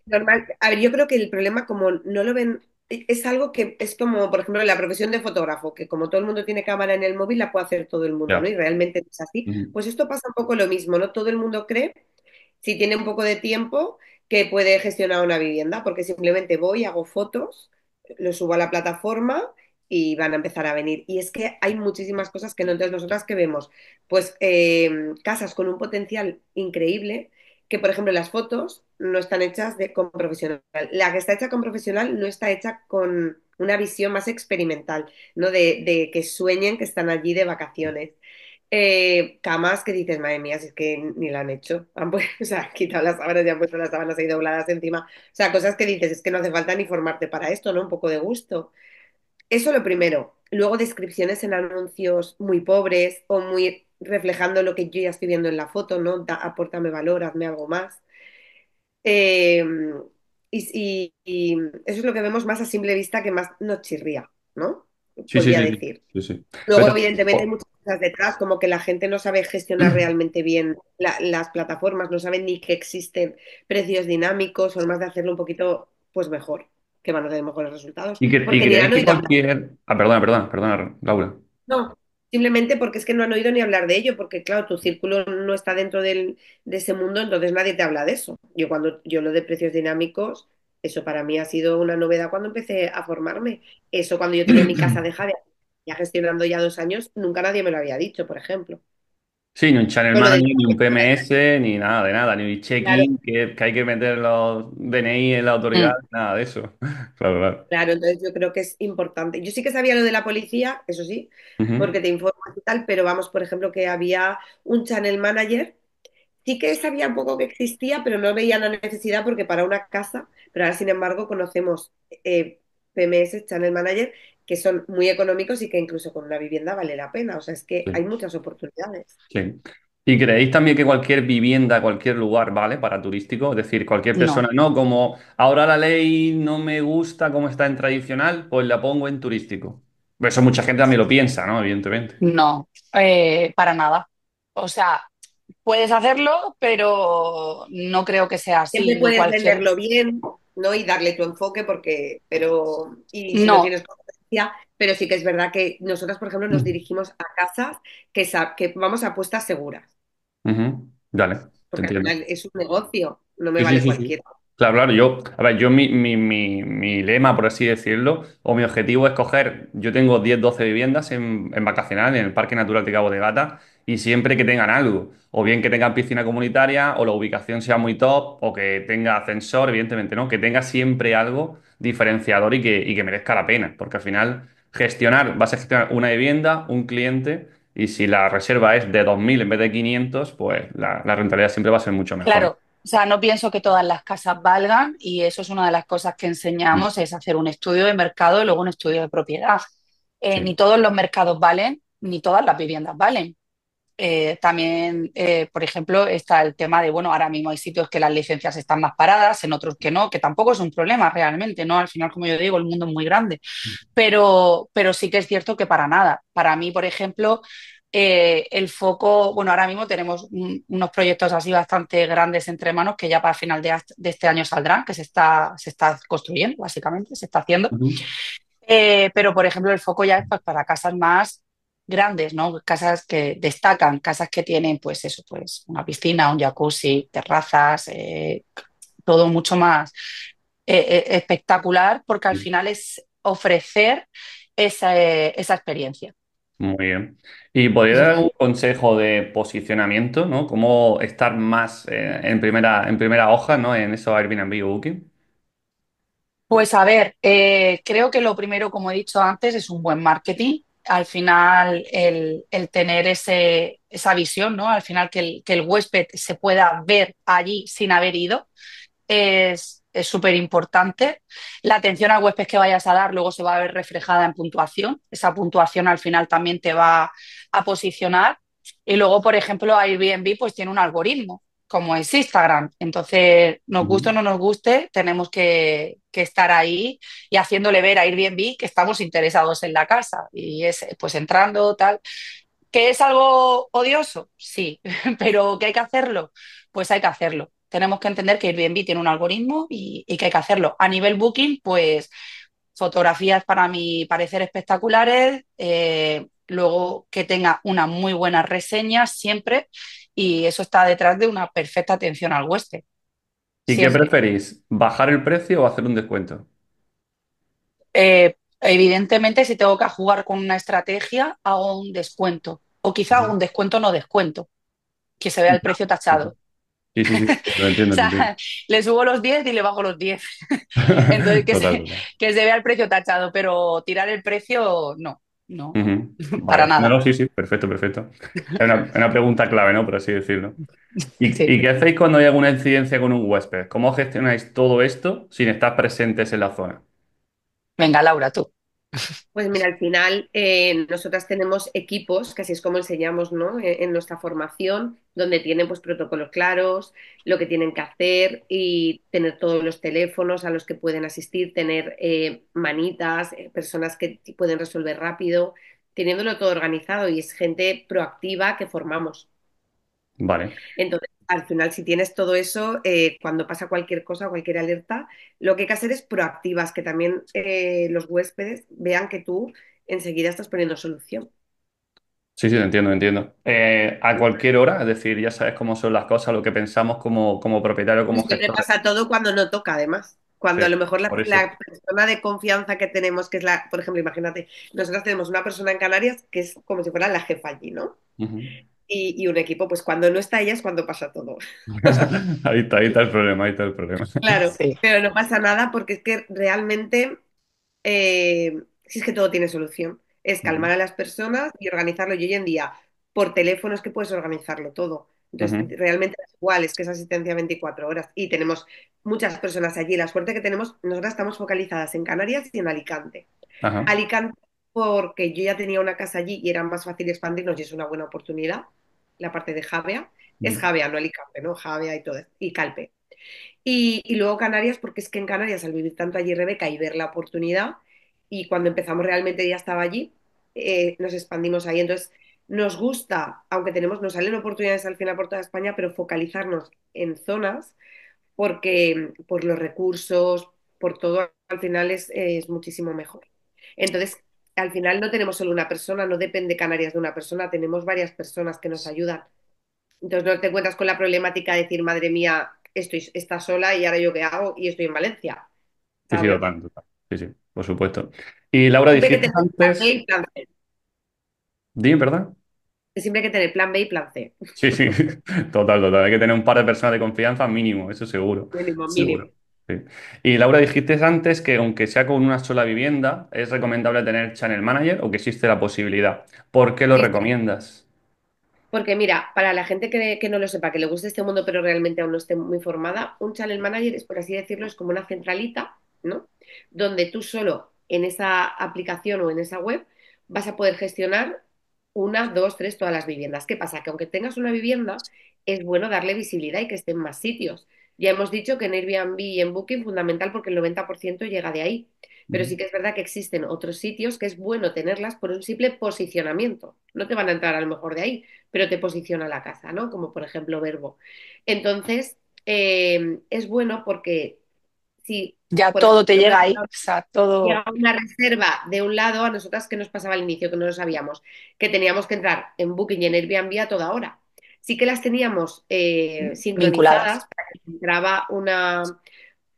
normal. A ver, yo creo que el problema como no lo ven, es algo que es como, por ejemplo, la profesión de fotógrafo, que como todo el mundo tiene cámara en el móvil, la puede hacer todo el mundo, ¿no? Ya. Y realmente no es así. Ujú, Pues esto pasa un poco lo mismo, ¿no? Todo el mundo cree, si tiene un poco de tiempo, que puede gestionar una vivienda, porque simplemente voy, hago fotos, lo subo a la plataforma y van a empezar a venir. Y es que hay muchísimas cosas que no, entonces nosotras que vemos, pues casas con un potencial increíble, que por ejemplo las fotos no están hechas con profesional. La que está hecha con profesional no está hecha con una visión más experimental, ¿no? De que sueñen que están allí de vacaciones. Camas que dices, madre mía, si es que ni la han hecho. O sea, han quitado las sábanas y han puesto las sábanas ahí dobladas encima. O sea, cosas que dices, es que no hace falta ni formarte para esto, ¿no? Un poco de gusto. Eso lo primero. Luego descripciones en anuncios muy pobres o muy reflejando lo que yo ya estoy viendo en la foto, ¿no? Apórtame valor, hazme algo más. Eh, y eso es lo que vemos más a simple vista que más nos chirría, ¿no? Sí, sí, Podría sí, sí, decir. sí, sí. Luego, Pero, evidentemente, hay muchas cosas detrás, como que la gente no sabe gestionar realmente bien las plataformas, no saben ni que existen precios dinámicos, formas de hacerlo un poquito, pues mejor, que van a tener mejores resultados, ¿y porque ni creéis han que oído hablar. cualquier... Ah, perdona, perdona, perdona, Laura. No, simplemente porque es que no han oído ni hablar de ello, porque claro, tu círculo no está dentro de ese mundo, entonces nadie te habla de eso. Yo cuando yo lo de precios dinámicos, eso para mí ha sido una novedad cuando empecé a formarme. Eso cuando yo tenía mi casa de Javier, ya gestionando ya 2 años, nunca nadie me lo había dicho, por ejemplo. Sí, ni un channel Con lo del manager, ni un PMS, ni nada de nada, ni un claro, check-in, que hay que meter los DNI en la autoridad, Mm, nada de eso. Claro, claro. claro, entonces yo creo que es importante. Yo sí que sabía lo de la policía, eso sí, Ujú. porque te informas y tal, pero vamos, por ejemplo, que había un channel manager. Sí que sabía un poco que existía, pero no veía la necesidad porque para una casa, pero ahora sin embargo conocemos PMS, Channel Manager, que son muy económicos y que incluso con una vivienda vale la pena. O sea, es que hay Sí, muchas oportunidades. sí. ¿Y creéis también que cualquier vivienda, cualquier lugar, vale, para turístico? Es decir, cualquier persona, No, no, como ahora la ley no me gusta como está en tradicional, pues la pongo en turístico. Pues eso mucha gente también lo piensa, ¿no? Evidentemente. no, para nada. O sea, puedes hacerlo, pero no creo que sea Siempre así, ni puedes cualquier... venderlo bien, ¿no? Y darle tu enfoque y si no No, tienes competencia, pero sí que es verdad que nosotras, por ejemplo, nos dirigimos a casas que vamos a apuestas seguras, Ujú. Dale, te porque al entiendo. final es un negocio, no me Sí, sí, vale sí, sí. cualquiera. Claro, claro, yo, a ver, yo mi lema, por así decirlo, o mi objetivo es coger, yo tengo 10 12 viviendas en vacacional, en el Parque Natural de Cabo de Gata, y siempre que tengan algo, o bien que tengan piscina comunitaria, o la ubicación sea muy top, o que tenga ascensor, evidentemente, ¿no? Que tenga siempre algo diferenciador y que merezca la pena, porque al final vas a gestionar una vivienda, un cliente, y si la reserva es de 2.000 en vez de 500 pues la rentabilidad siempre va a ser mucho mejor. claro. O sea, no pienso que todas las casas valgan y eso es una de las cosas que Mm. enseñamos, es hacer un estudio de mercado y luego un estudio de propiedad. Sí. Ni todos los mercados valen, ni todas las viviendas valen. También, por ejemplo, está el tema de, bueno, ahora mismo hay sitios que las licencias están más paradas, en otros que no, que tampoco es un problema realmente, ¿no? Al final, como yo digo, el mundo es muy grande, pero sí que es cierto que para nada. Para mí, por ejemplo, el foco, bueno, ahora mismo tenemos unos proyectos así bastante grandes entre manos que ya para final de este año saldrán, que se está construyendo, básicamente, se está haciendo. Ujú. Pero, por ejemplo, el foco ya es pues, para casas más grandes, ¿no? Casas que destacan, casas que tienen, pues eso, pues una piscina, un jacuzzi, terrazas, todo mucho más espectacular, porque al Sí. final es ofrecer esa experiencia. Muy bien. ¿Y podría dar algún consejo de posicionamiento, ¿no? ¿Cómo estar más en primera hoja, ¿no? En eso Airbnb o Booking. Pues a ver, creo que lo primero, como he dicho antes, es un buen marketing. Al final, el tener esa visión, ¿no? Al final, que el huésped se pueda ver allí sin haber ido, es súper importante. La atención al huésped que vayas a dar luego se va a ver reflejada en puntuación. Esa puntuación al final también te va a posicionar. Y luego, por ejemplo, Airbnb pues tiene un algoritmo, como es Instagram. Entonces, nos guste o Ujú. no nos guste, tenemos que estar ahí y haciéndole ver a Airbnb que estamos interesados en la casa. Y es pues entrando, tal. ¿Que es algo odioso? Sí, pero ¿que hay que hacerlo? Pues hay que hacerlo. Tenemos que entender que Airbnb tiene un algoritmo y que hay que hacerlo. A nivel booking, pues fotografías para mi parecer espectaculares, luego que tenga una muy buena reseña siempre y eso está detrás de una perfecta atención al huésped, ¿Y qué siempre. preferís? ¿Bajar el precio o hacer un descuento? Evidentemente, si tengo que jugar con una estrategia, hago un descuento o quizá hago Ujú. un descuento no descuento, que se vea el precio tachado. Sí, sí, sí, lo O entiendo, lo entiendo. sea, le subo los 10 y le bajo los 10. Entonces, que Total, se, total. que se vea el precio tachado, pero tirar el precio, no, no, Ujú. para Vale. No, nada. no, sí, sí, perfecto, perfecto. Es una pregunta clave, ¿no? Por así decirlo. ¿Y, Sí. y qué hacéis cuando hay alguna incidencia con un huésped? ¿Cómo gestionáis todo esto sin estar presentes en la zona? Venga, Laura, tú. Pues mira, al final nosotras tenemos equipos, que así es como enseñamos, ¿no? En nuestra formación, donde tienen pues protocolos claros, lo que tienen que hacer y tener todos los teléfonos a los que pueden asistir, tener manitas, personas que pueden resolver rápido, teniéndolo todo organizado y es gente proactiva que formamos. Vale. Entonces, al final, si tienes todo eso, cuando pasa cualquier cosa, cualquier alerta, lo que hay que hacer es proactivas, que también los huéspedes vean que tú enseguida estás poniendo solución. Sí, sí, entiendo, entiendo. A cualquier hora, es decir, ya sabes cómo son las cosas, lo que pensamos como propietario, Y como siempre gestor. pasa todo cuando no toca, además. Sí, Cuando a lo mejor por eso. la persona de confianza que tenemos, que es por ejemplo, imagínate, nosotros tenemos una persona en Canarias que es como si fuera la jefa allí, ¿no? Ujú. Y un equipo, pues cuando no está ella es cuando pasa todo. Ahí está el problema, ahí está el problema. Claro, Sí. pero no pasa nada porque es que realmente, si es que todo tiene solución, es calmar Ujú. a las personas y organizarlo. Y hoy en día, por teléfono es que puedes organizarlo todo. Entonces, Ujú. realmente es igual, es que es asistencia 24 horas y tenemos muchas personas allí. La suerte que tenemos, nosotras estamos focalizadas en Canarias y en Alicante. Ajá. Alicante porque yo ya tenía una casa allí y era más fácil expandirnos y es una buena oportunidad. la parte de Javea. Es Mm. Javea, no Alicante, ¿no? Javea y todo, y Calpe. Y luego Canarias, porque es que en Canarias, al vivir tanto allí Rebeca y ver la oportunidad, y cuando empezamos realmente ya estaba allí, nos expandimos ahí. Entonces, nos gusta, aunque nos salen oportunidades al final por toda España, pero focalizarnos en zonas porque por los recursos, por todo, al final es muchísimo mejor. Entonces, al final no tenemos solo una persona, no depende Canarias de una persona, tenemos varias personas que nos ayudan. Entonces no te encuentras con la problemática de decir, madre mía, está sola y ahora yo qué hago y estoy en Valencia, Sí, sí, ¿sabes? total, total. Sí, sí, por supuesto. Y Laura, Siempre hay que dijiste tener plan B antes, y plan C. dime, ¿verdad? Siempre hay que tener plan B y plan C. Sí, sí, total, total. Hay que tener un par de personas de confianza mínimo, eso seguro, Mínimo, mínimo. seguro. Sí. Y Laura, dijiste antes que aunque sea con una sola vivienda, es recomendable tener Channel Manager o que existe la posibilidad. ¿Por qué lo Sí, recomiendas? porque mira, para la gente que no lo sepa, que le guste este mundo pero realmente aún no esté muy formada, un channel manager es, por así decirlo, es como una centralita, ¿no? Donde tú solo en esa aplicación o en esa web vas a poder gestionar una, dos, tres, todas las viviendas. ¿Qué pasa? Que aunque tengas una vivienda, es bueno darle visibilidad y que esté en más sitios. Ya hemos dicho que en Airbnb y en Booking fundamental porque el 90% llega de ahí. Pero Ujú. sí que es verdad que existen otros sitios que es bueno tenerlas por un simple posicionamiento. No te van a entrar a lo mejor de ahí, pero te posiciona la casa, ¿no? Como por ejemplo Verbo. Entonces, es bueno porque si, Ya por todo te ejemplo, llega ahí, o sea, todo llega una reserva de un lado, a nosotras que nos pasaba al inicio, que no lo sabíamos, que teníamos que entrar en Booking y en Airbnb a toda hora. Sí que las teníamos vinculadas. sincronizadas para que si entraba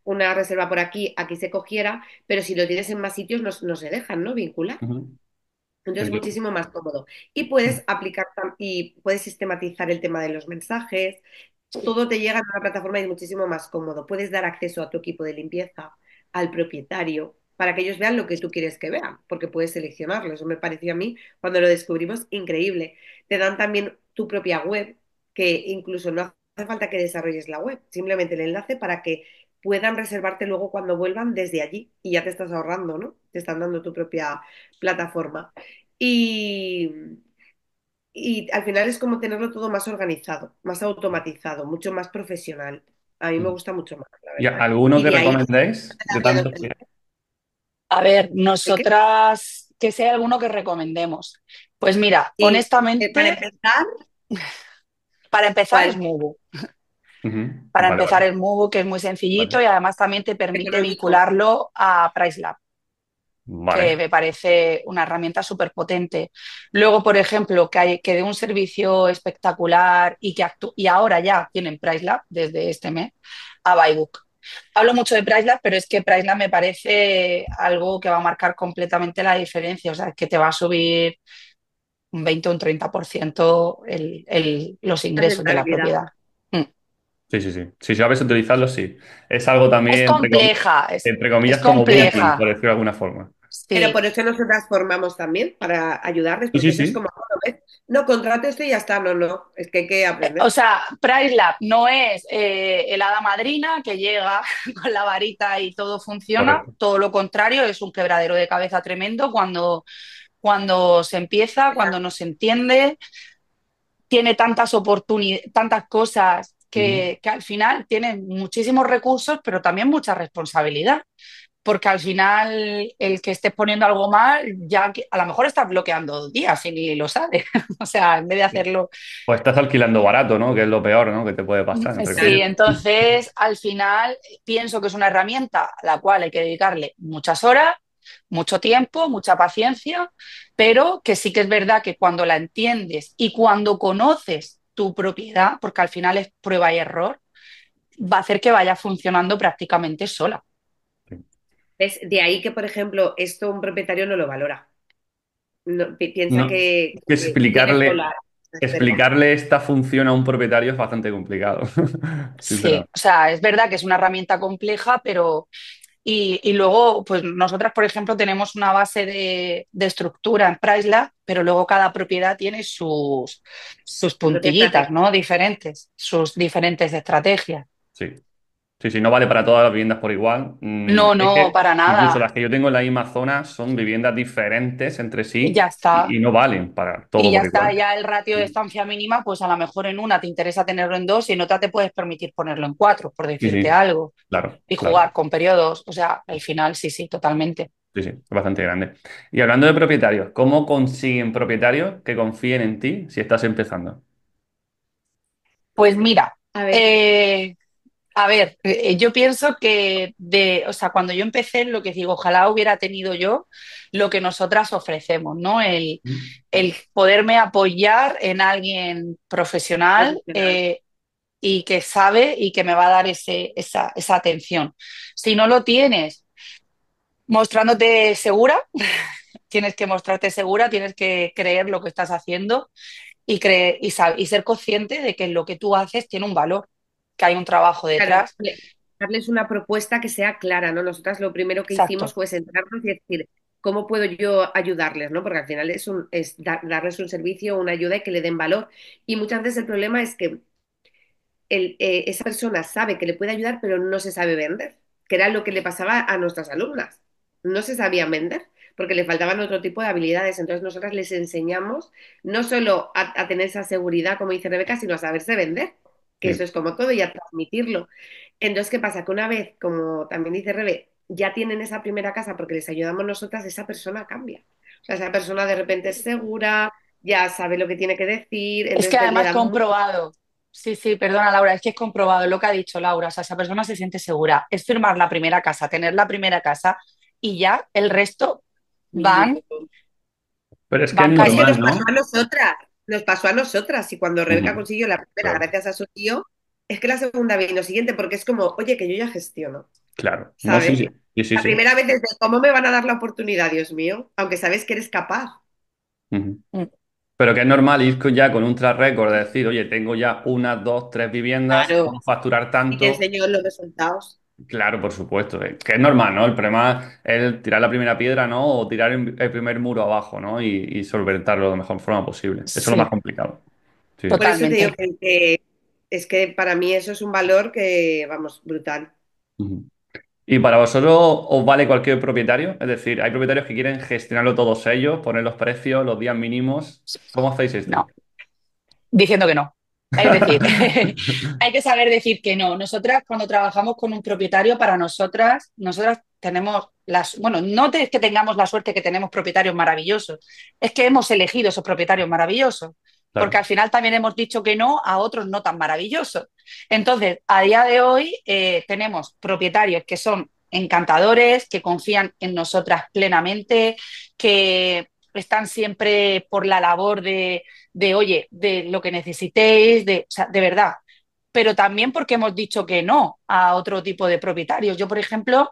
una reserva por aquí, aquí se cogiera, pero si lo tienes en más sitios no se dejan, ¿no? Vincular. Ujú. Entonces, Entiendo. muchísimo más cómodo. Y puedes aplicar y puedes sistematizar el tema de los mensajes. Todo te llega en una plataforma y es muchísimo más cómodo. Puedes dar acceso a tu equipo de limpieza, al propietario, para que elos vean lo que tú quieres que vean, porque puedes seleccionarlo. Eso me pareció a mí, cuando lo descubrimos, increíble. Te dan también tu propia web, que incluso no hace falta que desarrolles la web, simplemente el enlace para que puedan reservarte luego cuando vuelvan desde allí y ya te estás ahorrando, ¿no? Te están dando tu propia plataforma. Y, y al final es como tenerlo todo más organizado, más automatizado, mucho más profesional. A mí me gusta mucho más, la ¿Y verdad, ¿eh? alguno Y que de ahí recomendéis me de da miedo tantos que... tener- A ver, ¿de qué? nosotras, que sea alguno que recomendemos. Pues mira, Y para honestamente, empezar, para empezar es ¿cuál? Mubu. Ujú. Para Vale, empezar vale, el Mubu, que es muy vale. sencillito y además también te Eso no permite lo uso. vincularlo a PriceLab, que Vale. me parece una herramienta súper potente. Luego, por ejemplo, que dé un servicio espectacular y y ahora ya tienen PriceLab desde este mes, a Buybook. Hablo mucho de PriceLab, pero es que PriceLab me parece algo que va a marcar completamente la diferencia, o sea, que te va a subir un 20 o un 30% los La ingresos de la rentabilidad. propiedad. Mm. Sí, sí, sí. Si sabes utilizarlo, sí. Es algo Es también, compleja, entre es comillas, como Booking, por compleja, decirlo de alguna forma. Pero sí. por eso nos transformamos también, para ayudarles, Sí, sí, porque eso es sí. como, bueno, ¿ves? No, contrato esto y ya está, no, no, es que hay que O aprender. sea, PriceLab no es el hada madrina que llega con la varita y todo funciona, Correcto. todo lo contrario, es un quebradero de cabeza tremendo cuando se empieza, cuando no se entiende, tiene tantas oportunidades, tantas cosas Ujú. que al final tiene muchísimos recursos, pero también mucha responsabilidad. Porque al final el que estés poniendo algo mal, a lo mejor estás bloqueando 2 días y ni lo sabes. O sea, en vez de hacerlo. O estás alquilando barato, ¿no? Que es lo peor, ¿no? Que te puede pasar, entre Sí, Claro. comillas. entonces al final pienso que es una herramienta a la cual hay que dedicarle muchas horas, mucho tiempo, mucha paciencia, pero que sí que es verdad que cuando la entiendes y cuando conoces tu propiedad, porque al final es prueba y error, va a hacer que vaya funcionando prácticamente sola. Sí. Es de ahí que, por ejemplo, esto un propietario no lo valora. Piensa No, que que viene sola la reserva. explicarle esta función a un propietario es bastante complicado, Sí, sinceramente. o sea, es verdad que es una herramienta compleja, pero y luego, pues nosotras, por ejemplo, tenemos una base de estructura en PriceLab, pero luego cada propiedad tiene sus Su propia puntillitas, estrategia. ¿no? Diferentes, sus diferentes estrategias. Sí, Sí, sí, no vale para todas las viviendas por igual. No, Es no, que para incluso nada. las que yo tengo en la misma zona son viviendas diferentes entre Y ya sí está. y no valen para Y todo ya por está, igual. ya el ratio de estancia mínima, pues a lo mejor en una te interesa tenerlo en dos y en otra te puedes permitir ponerlo en cuatro, por Sí, decirte sí, algo. claro, Y claro. jugar con periodos. O sea, al final sí, sí, totalmente. Sí, sí, es bastante grande. Y hablando de propietarios, ¿cómo consiguen propietarios que confíen en ti si estás empezando? Pues mira, A ver, eh, a ver, yo pienso que o sea, cuando yo empecé, lo que digo, ojalá hubiera tenido yo lo que nosotras ofrecemos, ¿no? Mm. El poderme apoyar en alguien profesional profesional. y que sabe y que me va a dar esa atención. Si no lo tienes, mostrándote segura, tienes que mostrarte segura, tienes que creer lo que estás haciendo y ser consciente de que lo que tú haces tiene un valor, que hay un trabajo Claro, detrás. darles una propuesta que sea clara, ¿no? Nosotras lo primero que hicimos Exacto. fue sentarnos y decir, ¿cómo puedo yo ayudarles, ¿no? Porque al final es darles un servicio, una ayuda y que le den valor. Y muchas veces el problema es que esa persona sabe que le puede ayudar, pero no se sabe vender, que era lo que le pasaba a nuestras alumnas. No se sabían vender porque le faltaban otro tipo de habilidades. Entonces nosotras les enseñamos no solo a tener esa seguridad, como dice Rebeca, sino a saberse vender, que eso Sí. es como todo, y a transmitirlo. Entonces, ¿qué pasa? Que una vez, como también dice Rebe, ya tienen esa primera casa porque les ayudamos nosotras, esa persona cambia. O sea, esa persona de repente es segura, ya sabe lo que tiene que decir, Es que entonces le además dan mucho. comprobado. Sí, sí, perdona Laura, es que es comprobado lo que ha dicho Laura. O sea, esa persona se siente segura. Es firmar la primera casa, tener la primera casa y ya el resto van, Pero es que es van Es que normal, nos pasó ¿no? a nosotras, y cuando Rebeca Ujú. consiguió la primera Claro, gracias a su tío, es que la segunda vino siguiente, porque es como, oye, que yo ya gestiono, claro. No, sí, ¿sabes? sí. Sí, sí, La sí. primera vez es de, ¿cómo me van a dar la oportunidad, Dios mío? Aunque sabes que eres capaz. Ujú. mm, Pero que es normal ir ya con un track record de decir, oye, tengo ya una, dos, tres viviendas, Claro. puedo facturar Y te tanto. enseño los resultados. Claro, por supuesto. Que es normal, ¿no? El problema es tirar la primera piedra, ¿no? O tirar el primer muro abajo, ¿no? Y solventarlo de la mejor forma posible. Eso es lo más sí, complicado. Sí, sí. Por eso te digo totalmente. que es que para mí eso es un valor que, vamos, brutal. Ujú. ¿Y para vosotros os vale cualquier propietario? Es decir, hay propietarios que quieren gestionarlo todos ellos, poner los precios, los días mínimos. ¿Cómo hacéis esto? No, diciendo que no. Es decir, hay que saber decir que no. Nosotras, cuando trabajamos con un propietario, para nosotras tenemos bueno, no es que tengamos la suerte que tenemos propietarios maravillosos, es que hemos elegido esos propietarios maravillosos, porque Claro, al final también hemos dicho que no a otros no tan maravillosos. Entonces, a día de hoy tenemos propietarios que son encantadores, que confían en nosotras plenamente, que están siempre por la labor oye, de lo que necesitéis, o sea, de verdad. Pero también porque hemos dicho que no a otro tipo de propietarios. Yo, por ejemplo,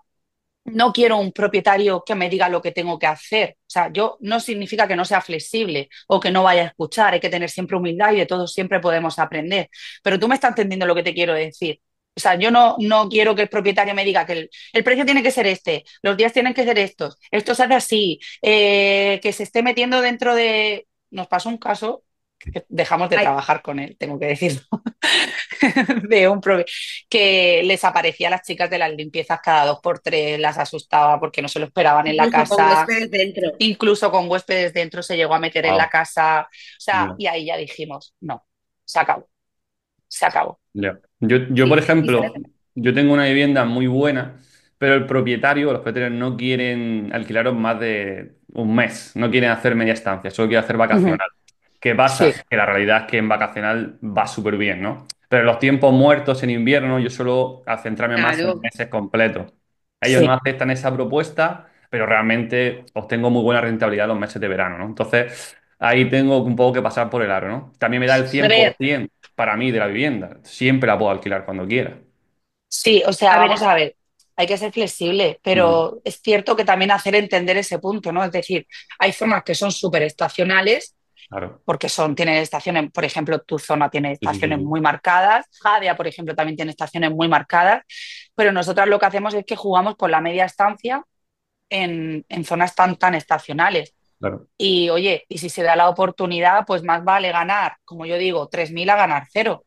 no quiero un propietario que me diga lo que tengo que hacer. O sea, yo no significa que no sea flexible o que no vaya a escuchar. Hay que tener siempre humildad y de todo siempre podemos aprender. Pero tú me estás entendiendo lo que te quiero decir. O sea, yo no quiero que el propietario me diga que el precio tiene que ser este, los días tienen que ser estos, esto se hace así, que se esté metiendo dentro de... Nos pasó un caso que dejamos de Ay, trabajar con él, tengo que decirlo, de que les aparecía a las chicas de las limpiezas cada dos por tres, las asustaba porque no se lo esperaban en la incluso con casa, huéspedes dentro. incluso con huéspedes dentro se llegó a meter en la wow. casa, o sea, Ya, y ahí ya dijimos, no, se acabó, se acabó. ya. Yo, por Y ejemplo, yo tengo una vivienda muy buena, pero el propietario, los propietarios no quieren alquilaros más de un mes, no quieren hacer media estancia, solo quieren hacer Ujú. vacacional. ¿Qué pasa? Sí, Que la realidad es que en vacacional va súper bien, ¿no? Pero en los tiempos muertos en invierno yo suelo centrarme más en claro. meses completos. Ellos no sí, aceptan esa propuesta, pero realmente obtengo muy buena rentabilidad los meses de verano, ¿no? Entonces ahí tengo un poco que pasar por el aro, ¿no? También me da el a ver, 100% para mí de la vivienda. Siempre la puedo alquilar cuando quiera. sí, o sea, A ver, vamos a ver, hay que ser flexible, Ujú. pero es cierto que también hacer entender ese punto, ¿no? Es decir, hay zonas que son súper estacionales Claro. porque tienen estaciones, por ejemplo, tu zona tiene Sí, sí, sí, estaciones sí. muy marcadas, Jadia, por ejemplo, también tiene estaciones muy marcadas, pero nosotras lo que hacemos es que jugamos con la media estancia en zonas tan estacionales. Claro. Y oye, y si se da la oportunidad, pues más vale ganar, como yo digo, 3.000 a ganar cero.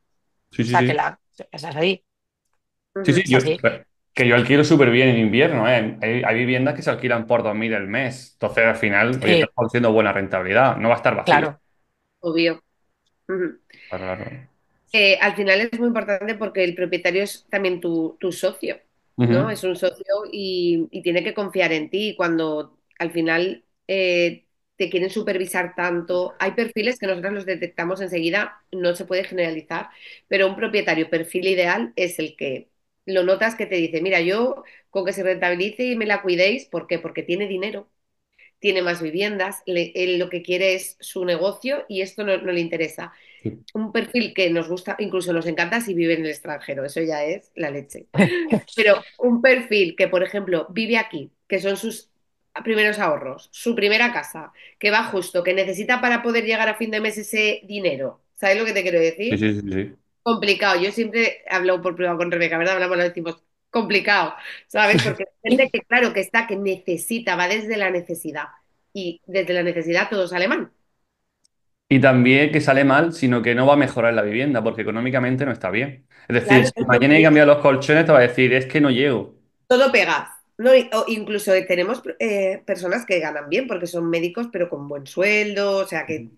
Sí, O sí, sea, que sí. esa es ahí. Sí, sí, Ujú. Es así. que yo alquilo súper bien en invierno, ¿eh? Hay viviendas que se alquilan por 2.000 el mes. Entonces, al final, oye, estás Sí, haciendo buena rentabilidad. No va a estar vacío. claro. Obvio. Ujú. Claro, claro. Al final es muy importante porque el propietario es también tu socio, ¿no? Ujú. Es un socio y tiene que confiar en ti. Cuando al final te quieren supervisar tanto, hay perfiles que nosotros los detectamos enseguida, no se puede generalizar, pero un propietario perfil ideal es el que lo notas que te dice, mira, yo con que se rentabilice y me la cuidéis, ¿por qué? Porque tiene dinero, tiene más viviendas, él lo que quiere es su negocio y esto no le interesa. Sí. Un perfil que nos gusta, incluso nos encanta si vive en el extranjero, eso ya es la leche. Pero un perfil que, por ejemplo, vive aquí, que son sus primeros ahorros, su primera casa, que va justo, que necesita para poder llegar a fin de mes ese dinero. ¿Sabes lo que te quiero Sí, decir? sí, sí, sí. Complicado. Yo siempre hablo por privado con Rebeca, ¿verdad? Hablamos, lo decimos complicado, ¿sabes? Porque hay gente que, claro, que está, que necesita, va desde la necesidad. Y desde la necesidad todo sale mal. Y también que sale mal, sino que no va a mejorar la vivienda, porque económicamente no está bien. Es decir, Claro, si mañana hay que cambiar los colchones, te va a decir, es que no llego. todo pega. No, o incluso tenemos personas que ganan bien porque son médicos, pero con buen sueldo, o sea, que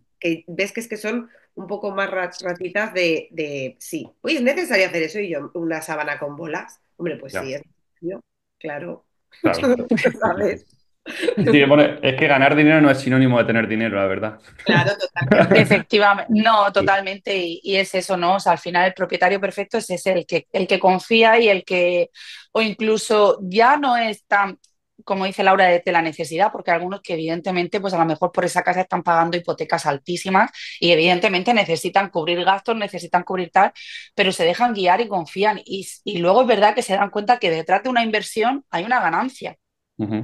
ves que es que son un poco más ratitas sí. Oye, es necesario hacer eso y yo, una sábana con bolas. Hombre, pues sí, Ya, es necesario, claro. claro. Sí, sí. ¿Sabes? Sí, bueno, es que ganar dinero no es sinónimo de tener dinero, la verdad. Claro, totalmente. Efectivamente, no, totalmente, y es eso, ¿no? O sea, al final el propietario perfecto es ese, el que confía y el que, o incluso ya no es tan, como dice Laura, de la necesidad, porque hay algunos que evidentemente, pues a lo mejor por esa casa están pagando hipotecas altísimas y evidentemente necesitan cubrir gastos, necesitan cubrir tal, pero se dejan guiar y confían. Y luego es verdad que se dan cuenta que detrás de una inversión hay una ganancia. Ujú.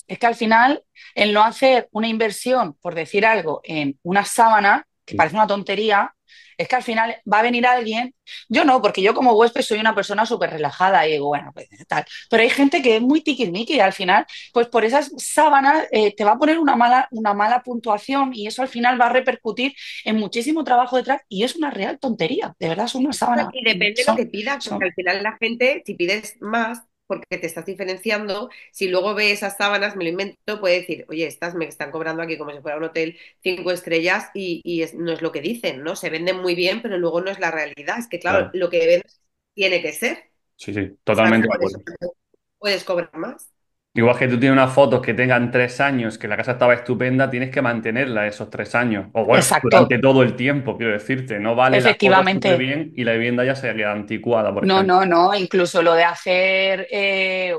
Es que al final, el no hacer una inversión, por decir algo, en una sábana, que Sí. parece una tontería, es que al final va a venir alguien. Yo no, porque yo como huésped soy una persona súper relajada y digo, bueno, pues tal. Pero hay gente que es muy tiquismiqui y al final, pues por esas sábanas te va a poner una mala puntuación y eso al final va a repercutir en muchísimo trabajo detrás y es una real tontería. De verdad, es una sábana. Y depende de lo que pidas, porque Son al final la gente, si pides más, porque te estás diferenciando, si luego ve esas sábanas, me lo invento, puede decir, oye, estas me están cobrando aquí como si fuera un hotel 5 estrellas y no es lo que dicen, ¿no? Se venden muy bien, pero luego no es la realidad. Es que, claro, Claro. lo que venden tiene que ser, Sí, sí, ¿sabes? totalmente de Por eso acuerdo. puedes cobrar más. Igual que tú tienes unas fotos que tengan 3 años, que la casa estaba estupenda, tienes que mantenerla esos 3 años. O bueno, exacto, durante todo el tiempo, quiero decirte. No vale la foto súper efectivamente. bien y la vivienda ya se queda anticuada, por No, ejemplo. no, no, incluso lo de hacer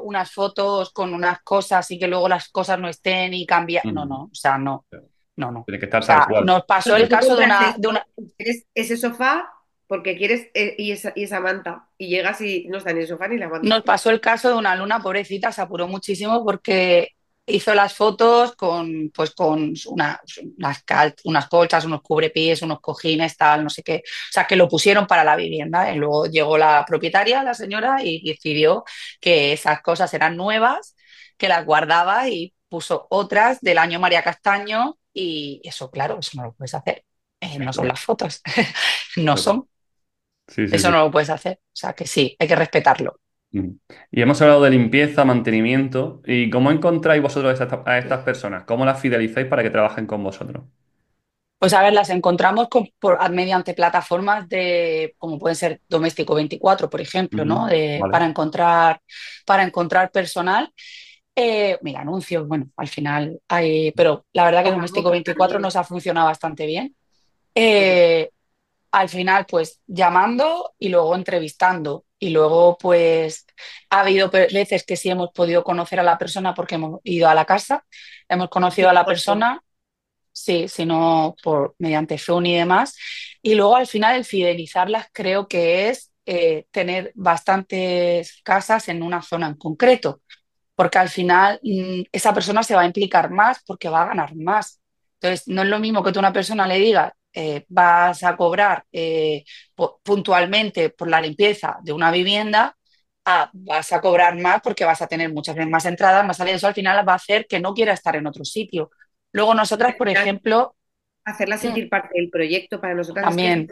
unas fotos con unas cosas y que luego las cosas no estén y cambiar. No, Mm. no, o sea, no, no, no. O Tiene que estar tal sea, cual. nos pasó el Porque tú caso de compras una, de esto, una, quieres ese sofá porque quieres y esa manta, y llegas y no está ni el sofá ni la nos manta. pasó el caso de una alumna pobrecita, se apuró muchísimo porque hizo las fotos con, pues, con unas colchas, unos cubrepies, unos cojines, tal, no sé qué. O sea, que lo pusieron para la vivienda. Y luego llegó la propietaria, la señora, y decidió que esas cosas eran nuevas, que las guardaba y puso otras del año María Castaño. Y eso, claro, eso no lo puedes hacer. No son Claro. las fotos, no son. Sí, sí, Eso sí. no lo puedes hacer. O sea, que sí, hay que respetarlo. Mm. Y hemos hablado de limpieza, mantenimiento. ¿Y cómo encontráis vosotros a estas personas? ¿Cómo las fidelizáis para que trabajen con vosotros? Pues a ver, las encontramos mediante plataformas como pueden ser Doméstico 24, por ejemplo, ¿no? Ujú. Vale. Para encontrar personal. Mira, anuncios, bueno, al final hay, pero la verdad que Boca a Doméstico boca 24 también. nos ha funcionado bastante bien. Pues, Eh, Al final, pues llamando y luego entrevistando. Y luego, pues ha habido veces que sí hemos podido conocer a la persona porque hemos ido a la casa, hemos conocido a la persona. Sí, sino mediante Zoom y demás. Y luego al final el fidelizarlas creo que es tener bastantes casas en una zona en concreto, porque al final esa persona se va a implicar más porque va a ganar más. Entonces, no es lo mismo que tú a una persona le digas, vas a cobrar puntualmente por la limpieza de una vivienda, vas a cobrar más porque vas a tener muchas más entradas, más salidas. Eso al final va a hacer que no quiera estar en otro sitio. Luego nosotras, por ejemplo, hacerla mm, sentir parte del proyecto para nosotras es que es también,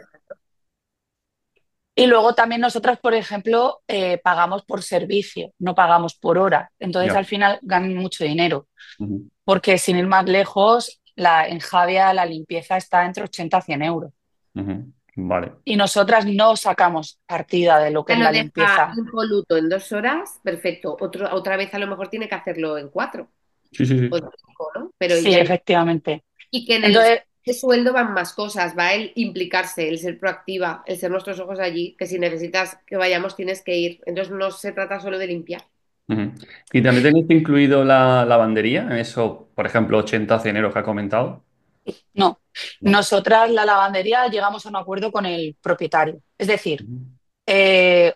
Y luego también nosotras, por ejemplo, pagamos por servicio, no pagamos por hora. Entonces Ya. al final ganan mucho dinero, Ujú, porque sin ir más lejos, en Javia la limpieza está entre 80 a 100 euros. ujú. Vale. Y nosotras no sacamos partida de lo que Ya es lo la deja limpieza. impoluto en 2 horas, perfecto. Otra vez a lo mejor tiene que hacerlo en 4 Sí, sí, o sí. 5, ¿no? Pero Sí, ya. efectivamente. Y que en Entonces, ese sueldo van más cosas, va el implicarse, el ser proactiva, el ser nuestros ojos allí, que si necesitas que vayamos tienes que ir. Entonces no se trata solo de limpiar. Ujú. ¿Y también tenéis incluido la lavandería en eso, por ejemplo, 80 100 euros que ha comentado? no. No. Nosotras la lavandería llegamos a un acuerdo con el propietario. Es decir, Ujú.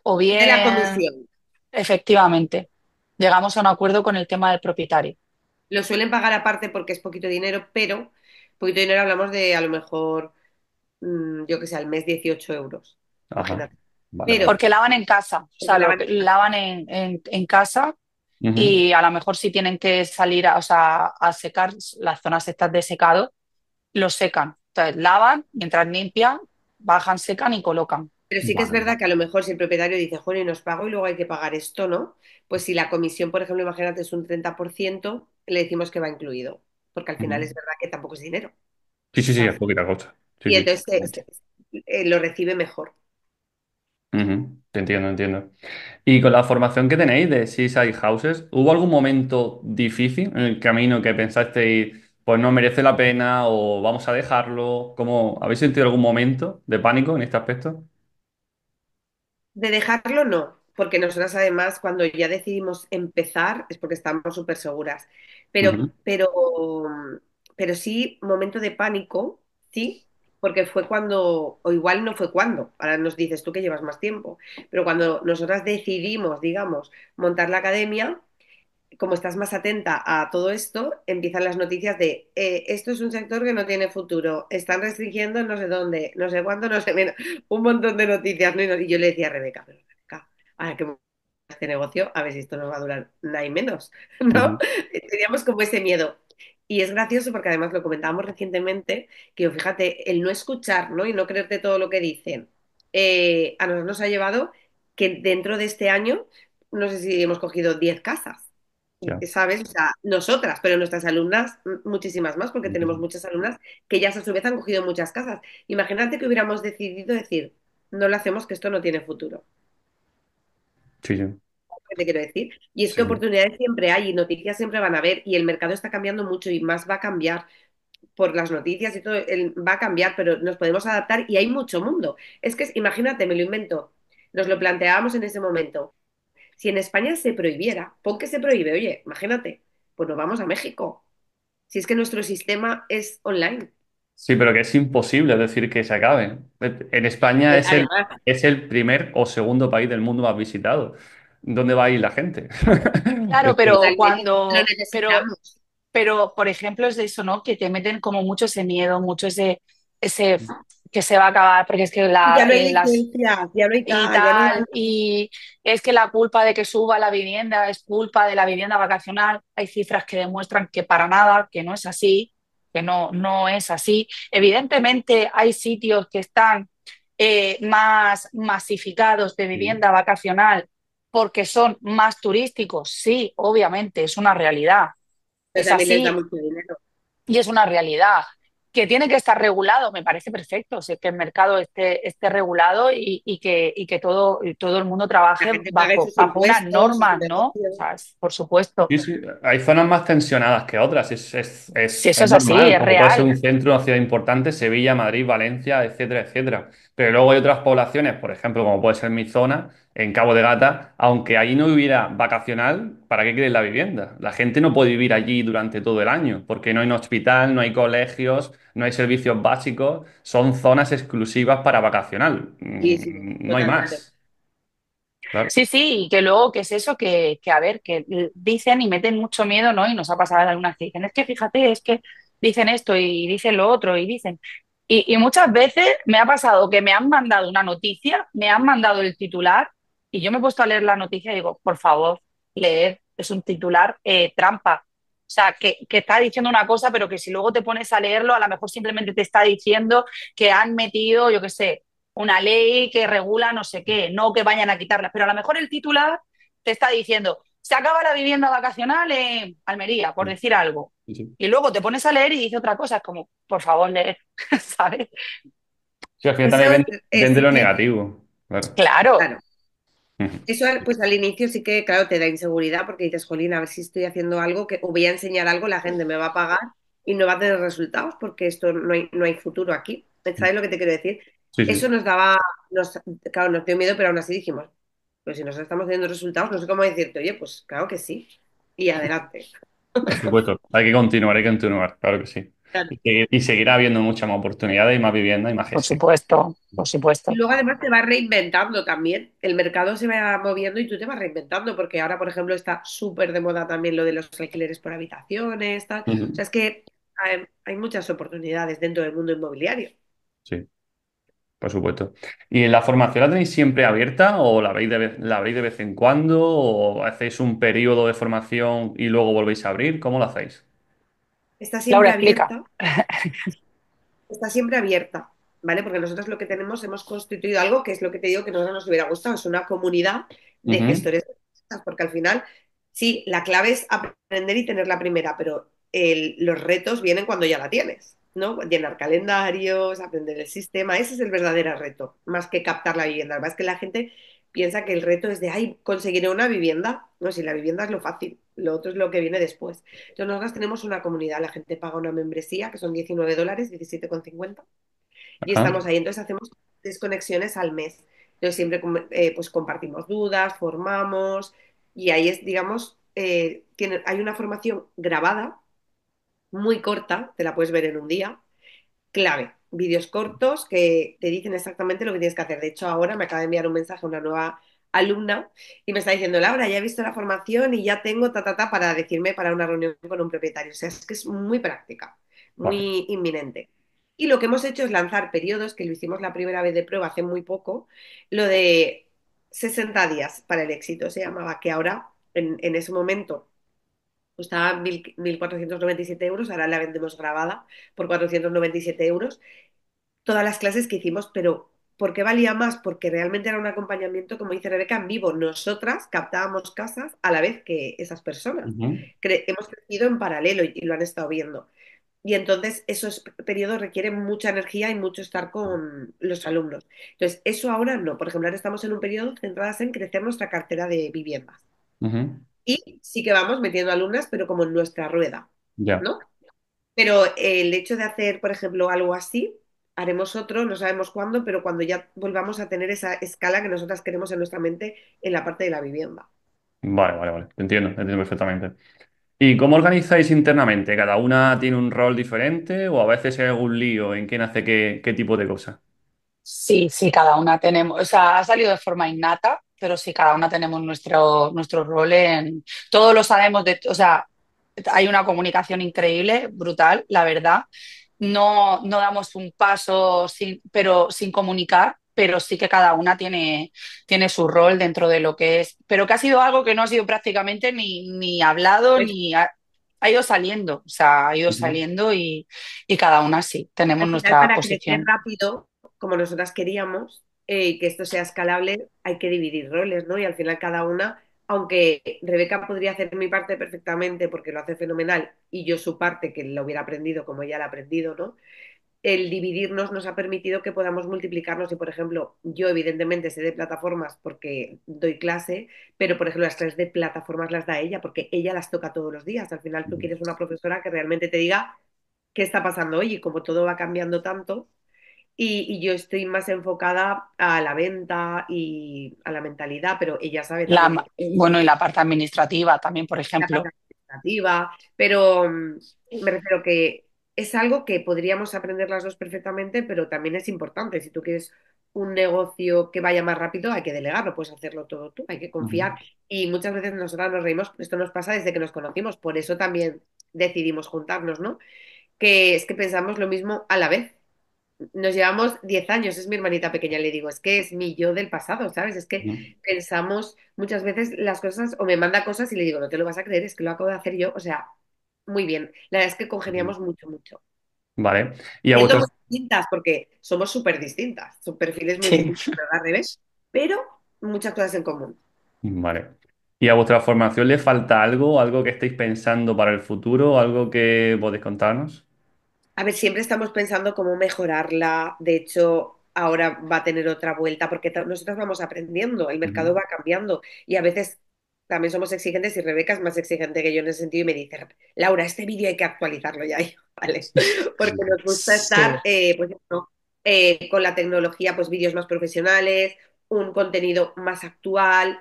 o De la bien, comisión. efectivamente, llegamos a un acuerdo con el tema del propietario. Lo suelen pagar aparte porque es poquito dinero, pero poquito dinero hablamos de a lo mejor, yo que sé, al mes 18 euros. Ajá. Imagínate. Vale, vale. Pero, Porque lavan en casa, o porque sea, la van lavan en casa Ujú. y a lo mejor si tienen que salir o sea, a secar las zonas estas de secado, lo secan. Entonces lavan, mientras limpian, bajan, secan y colocan. Pero sí que es Vale, verdad que a lo mejor si el propietario dice, joder, y nos pago y luego hay que pagar esto, ¿no? Pues si la comisión, por ejemplo, imagínate, es un 30%, le decimos que va incluido, porque al final es vale. verdad que tampoco es dinero, Sí, sí, sí, es ¿sabes? poquita cosa. Sí, Y sí. entonces lo recibe mejor. Ujú. Te entiendo, entiendo. Y con la formación que tenéis de Seaside Houses, ¿hubo algún momento difícil en el camino que pensasteis, pues no merece la pena o vamos a dejarlo? ¿Cómo, habéis sentido algún momento de pánico en este aspecto? De dejarlo, no, porque nosotras además cuando ya decidimos empezar es porque estamos súper seguras. Pero, Ujú. pero, pero sí, momento de pánico, sí, porque fue cuando, o igual no fue cuando, ahora nos dices tú que llevas más tiempo, pero cuando nosotras decidimos, digamos, montar la academia, como estás más atenta a todo esto, empiezan las noticias de esto es un sector que no tiene futuro, están restringiendo en no sé dónde, no sé cuánto, no sé menos, un montón de noticias, ¿no? Y yo le decía a Rebeca, pero Rebeca, ahora que este negocio, a ver si esto no va a durar nada y menos, ¿no? Ujú. Teníamos como ese miedo. Y es gracioso porque además lo comentábamos recientemente, que fíjate, el no escuchar, ¿no? Y no creerte todo lo que dicen, a nosotros nos ha llevado que dentro de este año, no sé si hemos cogido 10 casas. Ya. ¿Sabes? O sea, nosotras, pero nuestras alumnas, muchísimas más, porque tenemos muchas alumnas que ya a su vez han cogido muchas casas. Imagínate que hubiéramos decidido decir, no lo hacemos, que esto no tiene futuro. Sí, sí. ¿Qué te quiero decir? Y es que Sí, sí. oportunidades siempre hay y noticias siempre van a haber y el mercado está cambiando mucho y más va a cambiar por las noticias y todo, va a cambiar, pero nos podemos adaptar y hay mucho mundo. Es que imagínate, me lo invento, nos lo planteábamos en ese momento. Si en España se prohibiera, ¿por qué se prohíbe? Oye, imagínate, pues nos vamos a México. Si es que nuestro sistema es online. Sí, pero que es imposible decir que se acabe. En España Además, es el primer o segundo país del mundo más visitado. ¿Dónde va a ir la gente? Claro, pero totalmente, lo necesitamos. pero, por ejemplo, es de eso, ¿no? Que te meten como mucho ese miedo, mucho ese que se va a acabar, porque es que Y ya no hay las licencias, ya no hay y tal, ya no hay... tal, y es que la culpa de que suba la vivienda es culpa de la vivienda vacacional. Hay cifras que demuestran que para nada, que no es así, que no es así. Evidentemente hay sitios que están más masificados de vivienda vacacional porque son más turísticos. Sí, obviamente, es una realidad. Pero Es también les da así mucho dinero. y es una realidad. Que tiene que estar regulado, me parece perfecto, o sea, que el mercado esté regulado y que todo el mundo La trabaje gente pague bajo, sus bajo unas impuestos, sus normas, ¿no? O negocios. sea, por supuesto. Sí, sí, hay zonas más tensionadas que otras, Si eso es es así, normal, es como puede ser real. un centro, una ciudad importante, Sevilla, Madrid, Valencia, etcétera, etcétera. Pero luego hay otras poblaciones, por ejemplo, como puede ser mi zona, en Cabo de Gata, aunque ahí no hubiera vacacional, ¿para qué quieres la vivienda? La gente no puede vivir allí durante todo el año, porque no hay un hospital, no hay colegios, no hay servicios básicos, son zonas exclusivas para vacacional. Sí, sí, No hay totalmente. más. Claro. Sí, sí, y que luego, ¿qué es eso? Que a ver, que dicen y meten mucho miedo, ¿no? Y nos ha pasado en algunas que dicen, es que fíjate, es que dicen esto y dicen lo otro y dicen. Y muchas veces me ha pasado que me han mandado una noticia, me han mandado el titular y yo me he puesto a leer la noticia y digo, por favor, leer, es un titular trampa. O sea, que está diciendo una cosa, pero que si luego te pones a leerlo, a lo mejor simplemente te está diciendo que han metido, yo qué sé, una ley que regula no sé qué, no que vayan a quitarla, pero a lo mejor el titular te está diciendo, se acaba la vivienda vacacional en Almería, por Sí, decir algo. sí. Y luego te pones a leer y dice otra cosa, es como, por favor, leer, ¿sabes? Sí, al final Eso también vende sí lo que, negativo. Claro. Claro, claro, Ujú. eso pues al inicio sí que, claro, te da inseguridad porque dices, jolín, a ver si estoy haciendo algo que, o voy a enseñar algo, la gente me va a pagar y no va a tener resultados porque esto no hay futuro aquí. ¿Sabes lo que te quiero decir? Sí, Eso sí, nos daba, claro, nos dio miedo, pero aún así dijimos, pues si nos estamos teniendo resultados, no sé cómo decirte, oye, pues claro que sí. Y adelante. por supuesto. Hay que continuar, claro que sí. Claro. Y seguirá habiendo muchas más oportunidades y más vivienda y más por gente. supuesto, por Y supuesto. luego además te vas reinventando también. El mercado se va moviendo y tú te vas reinventando, porque ahora, por ejemplo, está súper de moda también lo de los alquileres por habitaciones, tal. O Ujú. sea, es que hay muchas oportunidades dentro del mundo inmobiliario. Sí, por supuesto. ¿Y la formación la tenéis siempre abierta o la abrís de vez en cuando o hacéis un periodo de formación y luego volvéis a abrir? ¿Cómo lo hacéis? Está Laura, siempre explica. abierta, está siempre abierta, ¿vale? Porque nosotros lo que tenemos, hemos constituido algo que es lo que te digo que a nosotros nos hubiera gustado, es una comunidad de Ujú. gestores de empresas, porque al final, sí, la clave es aprender y tener la primera, pero los retos vienen cuando ya la tienes, ¿no? Llenar calendarios, aprender el sistema, ese es el verdadero reto, más que captar la vivienda. Además que la gente piensa que el reto es de, ay, conseguiré una vivienda. No, si la vivienda es lo fácil, lo otro es lo que viene después. Entonces, nosotros tenemos una comunidad, la gente paga una membresía que son $19, 17,50 y Ajá. estamos ahí. Entonces, hacemos desconexiones al mes. Entonces, siempre pues compartimos dudas, formamos y ahí es, digamos, hay una formación grabada, muy corta, te la puedes ver en un día, clave. Vídeos cortos que te dicen exactamente lo que tienes que hacer. De hecho, ahora me acaba de enviar un mensaje a una nueva alumna y me está diciendo, Laura, ya he visto la formación y ya tengo para decirme para una reunión con un propietario. O sea, es que es muy práctica, Vale. muy inminente. Y lo que hemos hecho es lanzar periodos, que lo hicimos la primera vez de prueba hace muy poco, lo de 60 días para el éxito se llamaba, que ahora, en ese momento, costaba 1.497 euros, ahora la vendemos grabada por 497 euros todas las clases que hicimos, pero ¿por qué valía más? Porque realmente era un acompañamiento, como dice Rebeca, en vivo. Nosotras captábamos casas a la vez que esas personas. Ujú. Hemos crecido en paralelo y lo han estado viendo. Y entonces esos periodos requieren mucha energía y mucho estar con los alumnos. Entonces, eso ahora no. Por ejemplo, ahora estamos en un periodo centradas en crecer nuestra cartera de viviendas. Ujú. Y sí que vamos metiendo alumnas, pero como en nuestra rueda, Ya. ¿no? Pero el hecho de hacer, por ejemplo, algo así, haremos otro, no sabemos cuándo, pero cuando ya volvamos a tener esa escala que nosotras queremos en nuestra mente en la parte de la vivienda. Vale, vale, vale. Te entiendo perfectamente. ¿Y cómo organizáis internamente? ¿Cada una tiene un rol diferente o a veces hay algún lío en quién hace qué tipo de cosas? Sí, sí, cada una tenemos, o sea, ha salido de forma innata, pero sí, cada una tenemos nuestro rol en, todos lo sabemos, o sea, hay una comunicación increíble, brutal, la verdad. No damos un paso sin comunicar, pero sí que cada una tiene su rol dentro de lo que es, pero que ha sido algo que no ha sido prácticamente ni hablado, Pues ha ido saliendo, o sea, ha ido Ujú. saliendo y cada una sí, tenemos al final, nuestra para crecer posición. rápido, como nosotras queríamos, y que esto sea escalable, hay que dividir roles, ¿no? Y al final cada una, aunque Rebeca podría hacer mi parte perfectamente porque lo hace fenomenal, y yo su parte, que lo hubiera aprendido como ella la ha aprendido, ¿no? El dividirnos nos ha permitido que podamos multiplicarnos y, por ejemplo, yo evidentemente sé de plataformas porque doy clase, pero, por ejemplo, las clases de plataformas las da ella porque ella las toca todos los días. Al final tú quieres una profesora que realmente te diga qué está pasando hoy y como todo va cambiando tanto y yo estoy más enfocada a la venta y a la mentalidad, pero ella sabe también mucho Bueno, y la parte administrativa también, por la parte ejemplo. administrativa, pero me refiero que es algo que podríamos aprender las dos perfectamente, pero también es importante. Si tú quieres un negocio que vaya más rápido, hay que delegar, no puedes hacerlo todo tú, hay que Ujú. confiar. Y muchas veces nosotras nos reímos, esto nos pasa desde que nos conocimos, por eso también decidimos juntarnos, ¿no? Que es que pensamos lo mismo a la vez. Nos llevamos 10 años, es mi hermanita pequeña, le digo, es que es mi yo del pasado, ¿sabes? Es que Ujú. pensamos muchas veces las cosas, o me manda cosas y le digo, no te lo vas a creer, es que lo acabo de hacer yo, o sea, muy bien. La verdad es que Ujú. congeniamos mucho, mucho. Vale. Y a Siendo vuestra, muy distintas, porque somos súper distintas, son perfiles muy Sí. distintos, pero al revés, pero muchas cosas en común. vale. ¿Y a vuestra formación le falta algo, algo que estéis pensando para el futuro, algo que podéis contarnos? A ver, siempre estamos pensando cómo mejorarla. De hecho, ahora va a tener otra vuelta porque nosotros vamos aprendiendo, el mercado Ujú. va cambiando y a veces también somos exigentes y Rebeca es más exigente que yo en ese sentido y me dice, Laura, este vídeo hay que actualizarlo ya, y yo, ¿vale? Porque nos gusta estar, Sí. pues, eso, con la tecnología, pues vídeos más profesionales, un contenido más actual.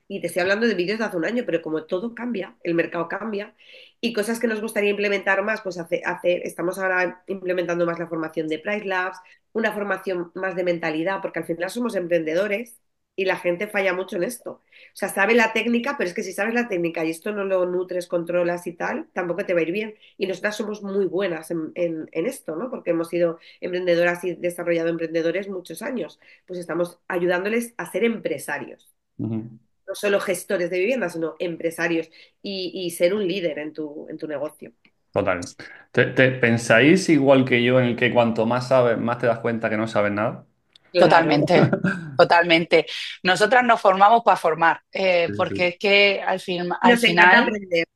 Y te estoy hablando de vídeos de hace un año, pero como todo cambia, el mercado cambia y cosas que nos gustaría implementar más, pues estamos ahora implementando más la formación de Price Labs, una formación más de mentalidad, porque al final somos emprendedores y la gente falla mucho en esto. O sea, sabe la técnica, pero es que si sabes la técnica y esto no lo nutres, controlas y tal, tampoco te va a ir bien. Y nosotras somos muy buenas en esto, ¿no? Porque hemos sido emprendedoras y desarrollado emprendedores muchos años. Pues estamos ayudándoles a ser empresarios, Ujú. no solo gestores de vivienda, sino empresarios y ser un líder en tu negocio. Total. ¿Pensáis igual que yo en el que cuanto más sabes, más te das cuenta que no sabes nada? Claro, Totalmente, totalmente. Nosotras nos formamos para formar, Sí, porque sí. es que al nos encanta final, aprender.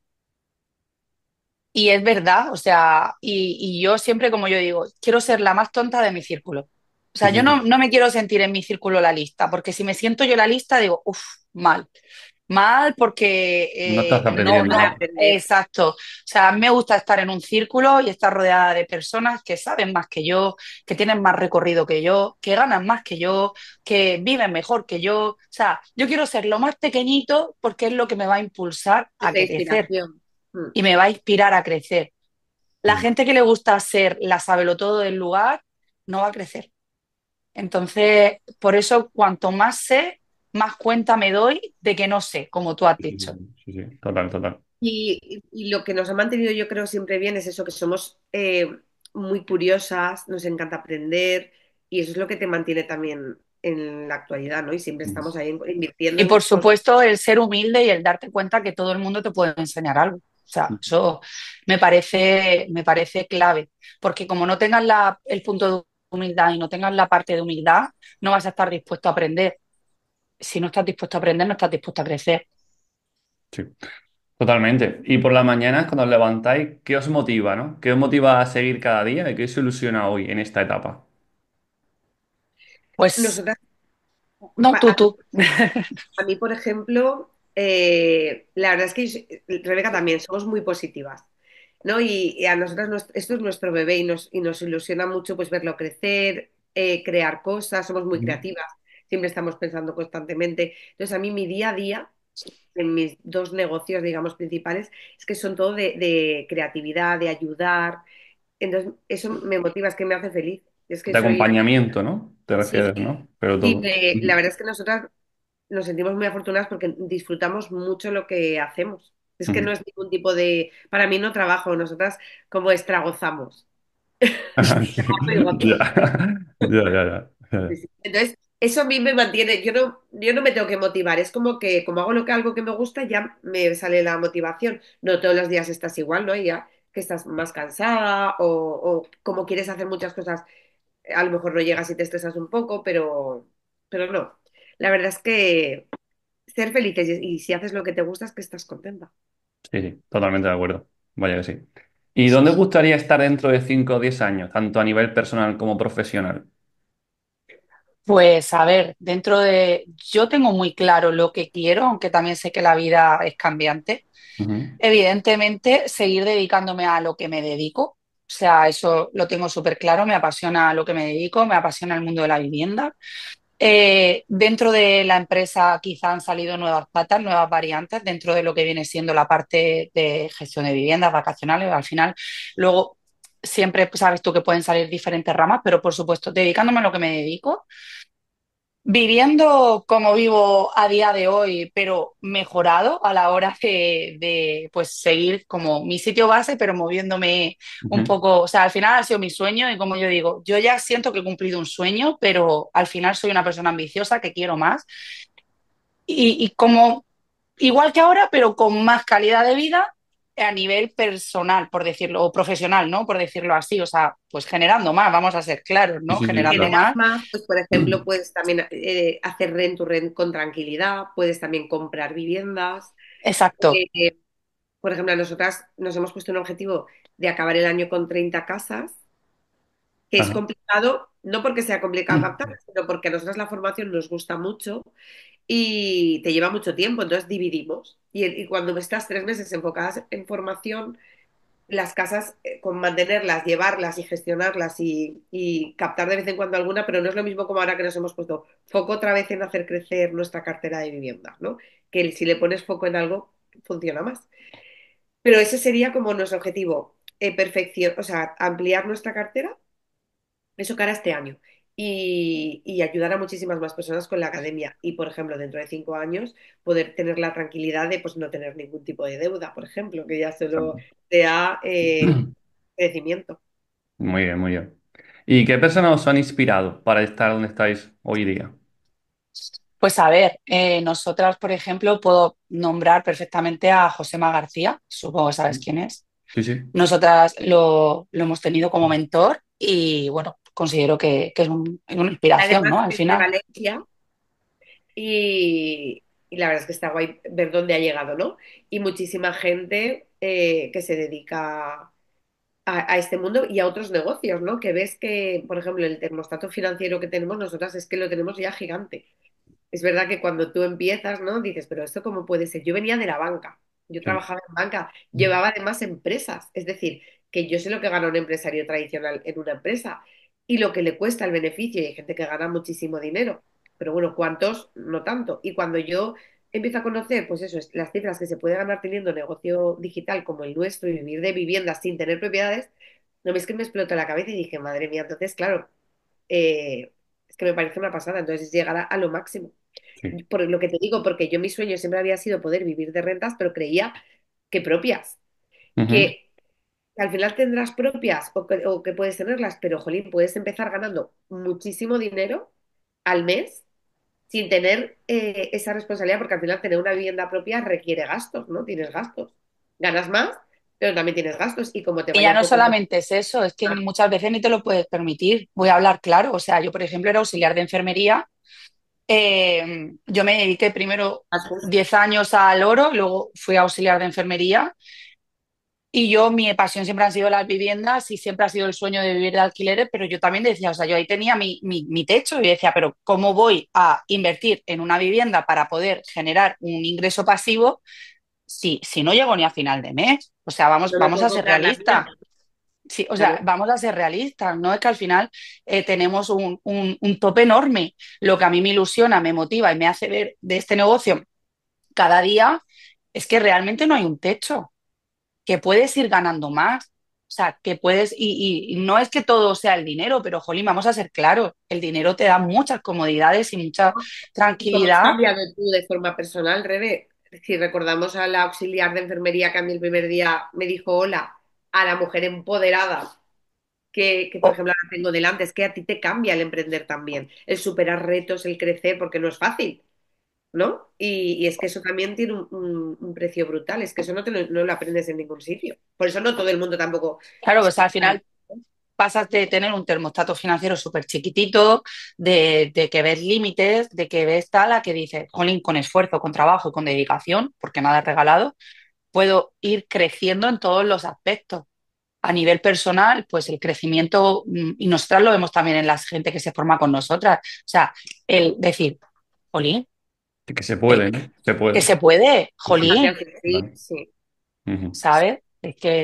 y es verdad, o sea, y yo siempre, como yo digo, quiero ser la más tonta de mi círculo. O Sí, sea, yo sí, sí. no me quiero sentir en mi círculo la lista, porque si me siento yo la lista, digo, uff, mal. Mal porque No estás no, aprendiendo, Para no, ¿no? aprender. exacto. O sea, a mí me gusta estar en un círculo y estar rodeada de personas que saben más que yo, que tienen más recorrido que yo, que ganan más que yo, que viven mejor que yo. O sea, yo quiero ser lo más pequeñito porque es lo que me va a impulsar a Esa crecer inspiración. Mm. y me va a inspirar a crecer. La Mm. gente que le gusta ser la sabelotodo del lugar no va a crecer. Entonces, por eso, cuanto más sé, más cuenta me doy de que no sé, como tú has Sí, sí, dicho. sí, sí. Total, total. Y lo que nos ha mantenido, yo creo, siempre bien es eso, que somos muy curiosas, nos encanta aprender y eso es lo que te mantiene también en la actualidad, ¿no? Y siempre Mm. estamos ahí invirtiendo Y por en cosas. supuesto, el ser humilde y el darte cuenta que todo el mundo te puede enseñar algo. O sea, eso me parece clave, porque como no tengas el punto de humildad y no tengas la parte de humildad, no vas a estar dispuesto a aprender. Si no estás dispuesto a aprender, no estás dispuesto a crecer. Sí, totalmente. Y por las mañanas, cuando os levantáis, ¿qué os motiva, no? ¿Qué os motiva a seguir cada día y qué os ilusiona hoy en esta etapa? Pues Nosotras, no, a mí, tú. a mí, por ejemplo, la verdad es que Rebeca también somos muy positivas. ¿No? Y a nosotras esto es nuestro bebé y nos ilusiona mucho pues verlo crecer, crear cosas, somos muy Ujú. creativas, siempre estamos pensando constantemente. Entonces a mí mi día a día, en mis dos negocios, digamos, principales, es que son todo de creatividad, de ayudar. Entonces eso me motiva, es que me hace feliz. Es que De soy, acompañamiento, ¿no? Te sí, refieres, ¿no? Pero y todo. la Ujú. verdad es que nosotras nos sentimos muy afortunadas porque disfrutamos mucho lo que hacemos. Es que no Ujú. es ningún tipo de, para mí no trabajo, nosotras como estragozamos. Sí. Trabajo y Ya. gozo. Ya, ya, ya. Sí, Ya. sí. Entonces, eso a mí me mantiene, yo no me tengo que motivar, es como que como hago algo que me gusta, ya me sale la motivación. No todos los días estás igual, ¿no? Ya que estás más cansada o como quieres hacer muchas cosas, a lo mejor no llegas y te estresas un poco, pero no. La verdad es que ser felices y si haces lo que te gusta es que estás contenta. Sí, sí, totalmente de acuerdo. Vaya que sí. ¿Y dónde os gustaría estar dentro de 5 o 10 años, tanto a nivel personal como profesional? Pues a ver, yo tengo muy claro lo que quiero, aunque también sé que la vida es cambiante. Ujú. Evidentemente, seguir dedicándome a lo que me dedico. O sea, eso lo tengo súper claro, me apasiona lo que me dedico, me apasiona el mundo de la vivienda. Dentro de la empresa quizá han salido nuevas patas, nuevas variantes dentro de lo que viene siendo la parte de gestión de viviendas vacacionales. Al final, luego siempre sabes tú que pueden salir diferentes ramas, pero por supuesto, dedicándome a lo que me dedico, viviendo como vivo a día de hoy, pero mejorado a la hora pues seguir como mi sitio base, pero moviéndome un Ujú. poco. O sea, al final ha sido mi sueño y como yo digo, yo ya siento que he cumplido un sueño, pero al final soy una persona ambiciosa que quiero más y como igual que ahora, pero con más calidad de vida, a nivel personal, por decirlo, o profesional, ¿no? Por decirlo así, o sea, pues generando más, vamos a ser claros, Sí, ¿no? sí, sí, Generando claro. Generas más. más, pues por ejemplo, puedes también hacer rent to rent con tranquilidad, puedes también comprar viviendas. Exacto. Eh, por ejemplo, nosotras nos hemos puesto un objetivo de acabar el año con 30 casas, que es Ajá. complicado, no porque sea complicado captarlas, sino porque a nosotras la formación nos gusta mucho y te lleva mucho tiempo, entonces dividimos. Y cuando estás 3 meses enfocadas en formación, las casas, con mantenerlas, llevarlas y gestionarlas y captar de vez en cuando alguna, pero no es lo mismo como ahora que nos hemos puesto foco otra vez en hacer crecer nuestra cartera de vivienda, ¿no? Que si le pones foco en algo, funciona más. Pero ese sería como nuestro objetivo, perfección, o sea, ampliar nuestra cartera, eso cara a este año. Y ayudar a muchísimas más personas con la academia. Y, por ejemplo, dentro de 5 años, poder tener la tranquilidad de pues, no tener ningún tipo de deuda, por ejemplo, que ya solo sea crecimiento. Muy bien, muy bien. ¿Y qué personas os han inspirado para estar donde estáis hoy día? Pues a ver, nosotras, por ejemplo, puedo nombrar perfectamente a Josema García, supongo que sabes quién es. Sí, sí. Nosotras lo hemos tenido como mentor y bueno, considero que es una inspiración, Además, ¿no? Al es de final. Valencia y la verdad es que está guay ver dónde ha llegado, ¿no? Y muchísima gente que se dedica a este mundo y a otros negocios, ¿no? Que ves que, por ejemplo, el termostato financiero que tenemos nosotras es que lo tenemos ya gigante. Es verdad que cuando tú empiezas, ¿no? Dices, pero ¿esto cómo puede ser? Yo venía de la banca, yo Sí. trabajaba en banca, llevaba además empresas, es decir, que yo sé lo que gana un empresario tradicional en una empresa y lo que le cuesta el beneficio, y hay gente que gana muchísimo dinero, pero bueno, ¿cuántos? No tanto. Y cuando yo empiezo a conocer, pues eso, las cifras que se puede ganar teniendo negocio digital como el nuestro y vivir de viviendas sin tener propiedades, no es que me explotó la cabeza y dije, madre mía, entonces, claro, es que me parece una pasada, entonces es llegar a lo máximo. Sí. Por lo que te digo, porque yo mi sueño siempre había sido poder vivir de rentas, pero creía que propias, Ujú. que al final tendrás propias o que puedes tenerlas, pero jolín, puedes empezar ganando muchísimo dinero al mes sin tener esa responsabilidad, porque al final tener una vivienda propia requiere gastos, ¿no? Tienes gastos. Ganas más, pero también tienes gastos y como te Y vaya ya un no poco mal. solamente es eso, es que muchas veces ni te lo puedes permitir. Voy a hablar claro, o sea, yo por ejemplo era auxiliar de enfermería. Yo me dediqué primero Gastos. 10 años al oro, luego fui auxiliar de enfermería y yo mi pasión siempre han sido las viviendas y siempre ha sido el sueño de vivir de alquileres, pero yo también decía, o sea, yo ahí tenía mi techo y decía, pero ¿cómo voy a invertir en una vivienda para poder generar un ingreso pasivo si no llego ni a final de mes? O sea, No me vamos puedo a ser comprar la realistas. mía. Sí, o sea, Claro. vamos a ser realistas, ¿no? Es que al final tenemos un tope enorme. Lo que a mí me ilusiona, me motiva y me hace ver de este negocio cada día es que realmente no hay un techo, que puedes ir ganando más. O sea, que puedes, y no es que todo sea el dinero, pero jolín, vamos a ser claros, el dinero te da muchas comodidades y mucha ¿Y cómo has tranquilidad. cambiado tú de forma personal, Rebe? Si recordamos a la auxiliar de enfermería que a mí el primer día me dijo hola, a la mujer empoderada que, por O, ejemplo, ahora tengo delante, es que a ti te cambia el emprender también, el superar retos, el crecer, porque no es fácil, ¿no? Y es que eso también tiene un precio brutal, es que eso no lo aprendes en ningún sitio. Por eso no todo el mundo tampoco claro, es pues al tan- final pasas de tener un termostato financiero súper chiquitito, de que ves límites, de que ves tal, a que dices, jolín, con esfuerzo, con trabajo y con dedicación, porque nada es regalado, puedo ir creciendo en todos los aspectos. A nivel personal, pues el crecimiento, y nosotras lo vemos también en la gente que se forma con nosotras. O sea, el decir, jolín, Que se eh, puede, ¿no? Se que puede. se puede, Sí, sí. jolín, Sí, sí. Ujú. ¿sabes? Es que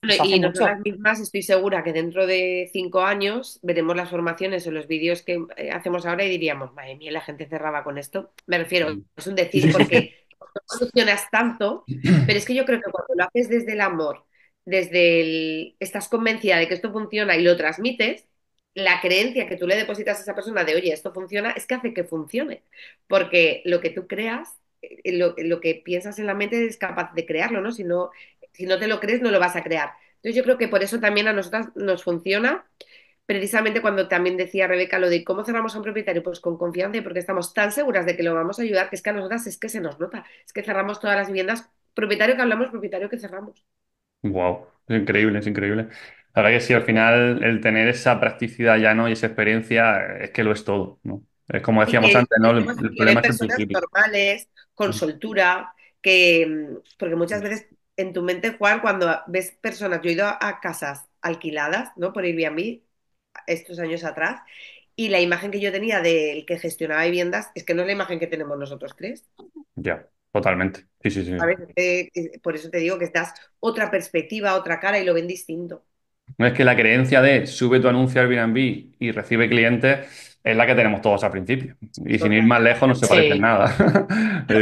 Bueno, eso hace y mucho. nosotras mismas estoy segura que dentro de 5 años veremos las formaciones o los vídeos que hacemos ahora y diríamos, madre mía, la gente cerraba con esto. Me refiero, es un decir porque no evolucionas tanto, pero es que yo creo que cuando lo haces desde el amor, estás convencida de que esto funciona y lo transmites, la creencia que tú le depositas a esa persona de, oye, esto funciona, es que hace que funcione. Porque lo que tú creas, lo que piensas en la mente es capaz de crearlo, ¿no? Si no te lo crees, no lo vas a crear. Entonces yo creo que por eso también a nosotras nos funciona, precisamente cuando también decía Rebeca lo de cómo cerramos a un propietario, pues con confianza y porque estamos tan seguras de que lo vamos a ayudar, que es que a nosotras es que se nos nota, es que cerramos todas las viviendas propietario que hablamos, propietario que cerramos. Wow, es increíble, es increíble. La verdad que sí, al final el tener esa practicidad ya, ¿no? Y esa experiencia es que lo es todo, ¿no? Es como Y decíamos que antes, ¿no? El, tenemos el que ven problema es el personas principio. normales, con Ujú. soltura, porque muchas veces en tu mente, Juan, cuando ves personas, yo he ido a casas alquiladas, ¿no? Por Airbnb, estos años atrás, y la imagen que yo tenía del que gestionaba viviendas es que no es la imagen que tenemos nosotros tres. Ya, totalmente. Sí, sí, sí. ¿Sabes? Por eso te digo que das otra perspectiva, otra cara y lo ven distinto. No es que la creencia de sube tu anuncio al Airbnb y recibe clientes es la que tenemos todos al principio. Y sin ir Total. más lejos no se parece en Sí, nada.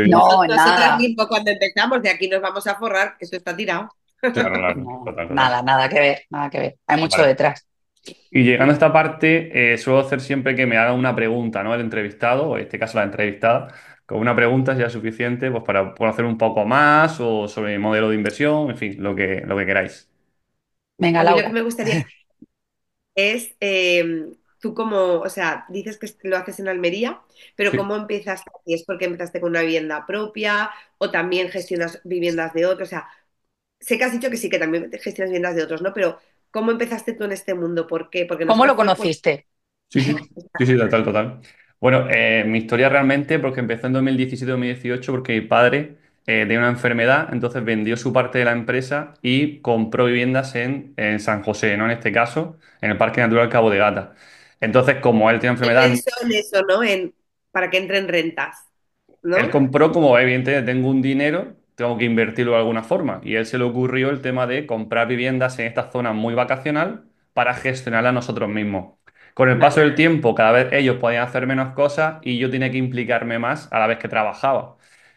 no, Nosotros nada, mismos cuando empezamos, de aquí nos vamos a forrar, esto está tirado. Claro, claro, no, total, total. nada, nada que ver, nada que ver. Hay mucho Vale. detrás. Y llegando a esta parte, suelo hacer siempre que me haga una pregunta, ¿no? El entrevistado, o en este caso la entrevistada, con una pregunta ya es suficiente pues, para conocer un poco más o sobre el modelo de inversión, en fin, lo que queráis. Venga, A mí lo que Laura. me gustaría es, tú como, o sea, dices que lo haces en Almería, pero Sí. ¿cómo empiezas? ¿Y es porque empezaste con una vivienda propia o también gestionas viviendas de otros? O sea, sé que has dicho que sí, que también gestionas viviendas de otros, ¿no? Pero ¿cómo empezaste tú en este mundo? ¿Por qué? Porque ¿Cómo nosotros lo fue por... Sí, conociste? sí, sí, sí, total, total. Bueno, mi historia realmente, porque empezó en 2017-2018, porque mi padre tenía una enfermedad, entonces vendió su parte de la empresa y compró viviendas en San José, ¿no? En este caso, en el Parque Natural Cabo de Gata. Entonces, como él tiene Y enfermedad, pensó en eso, ¿no? Para que entren rentas, él ¿no? compró como, evidentemente, tengo un dinero, tengo que invertirlo de alguna forma. Y a él se le ocurrió el tema de comprar viviendas en esta zona muy vacacional para gestionarlas nosotros mismos. Con el paso Vale, del tiempo, cada vez ellos podían hacer menos cosas y yo tenía que implicarme más a la vez que trabajaba.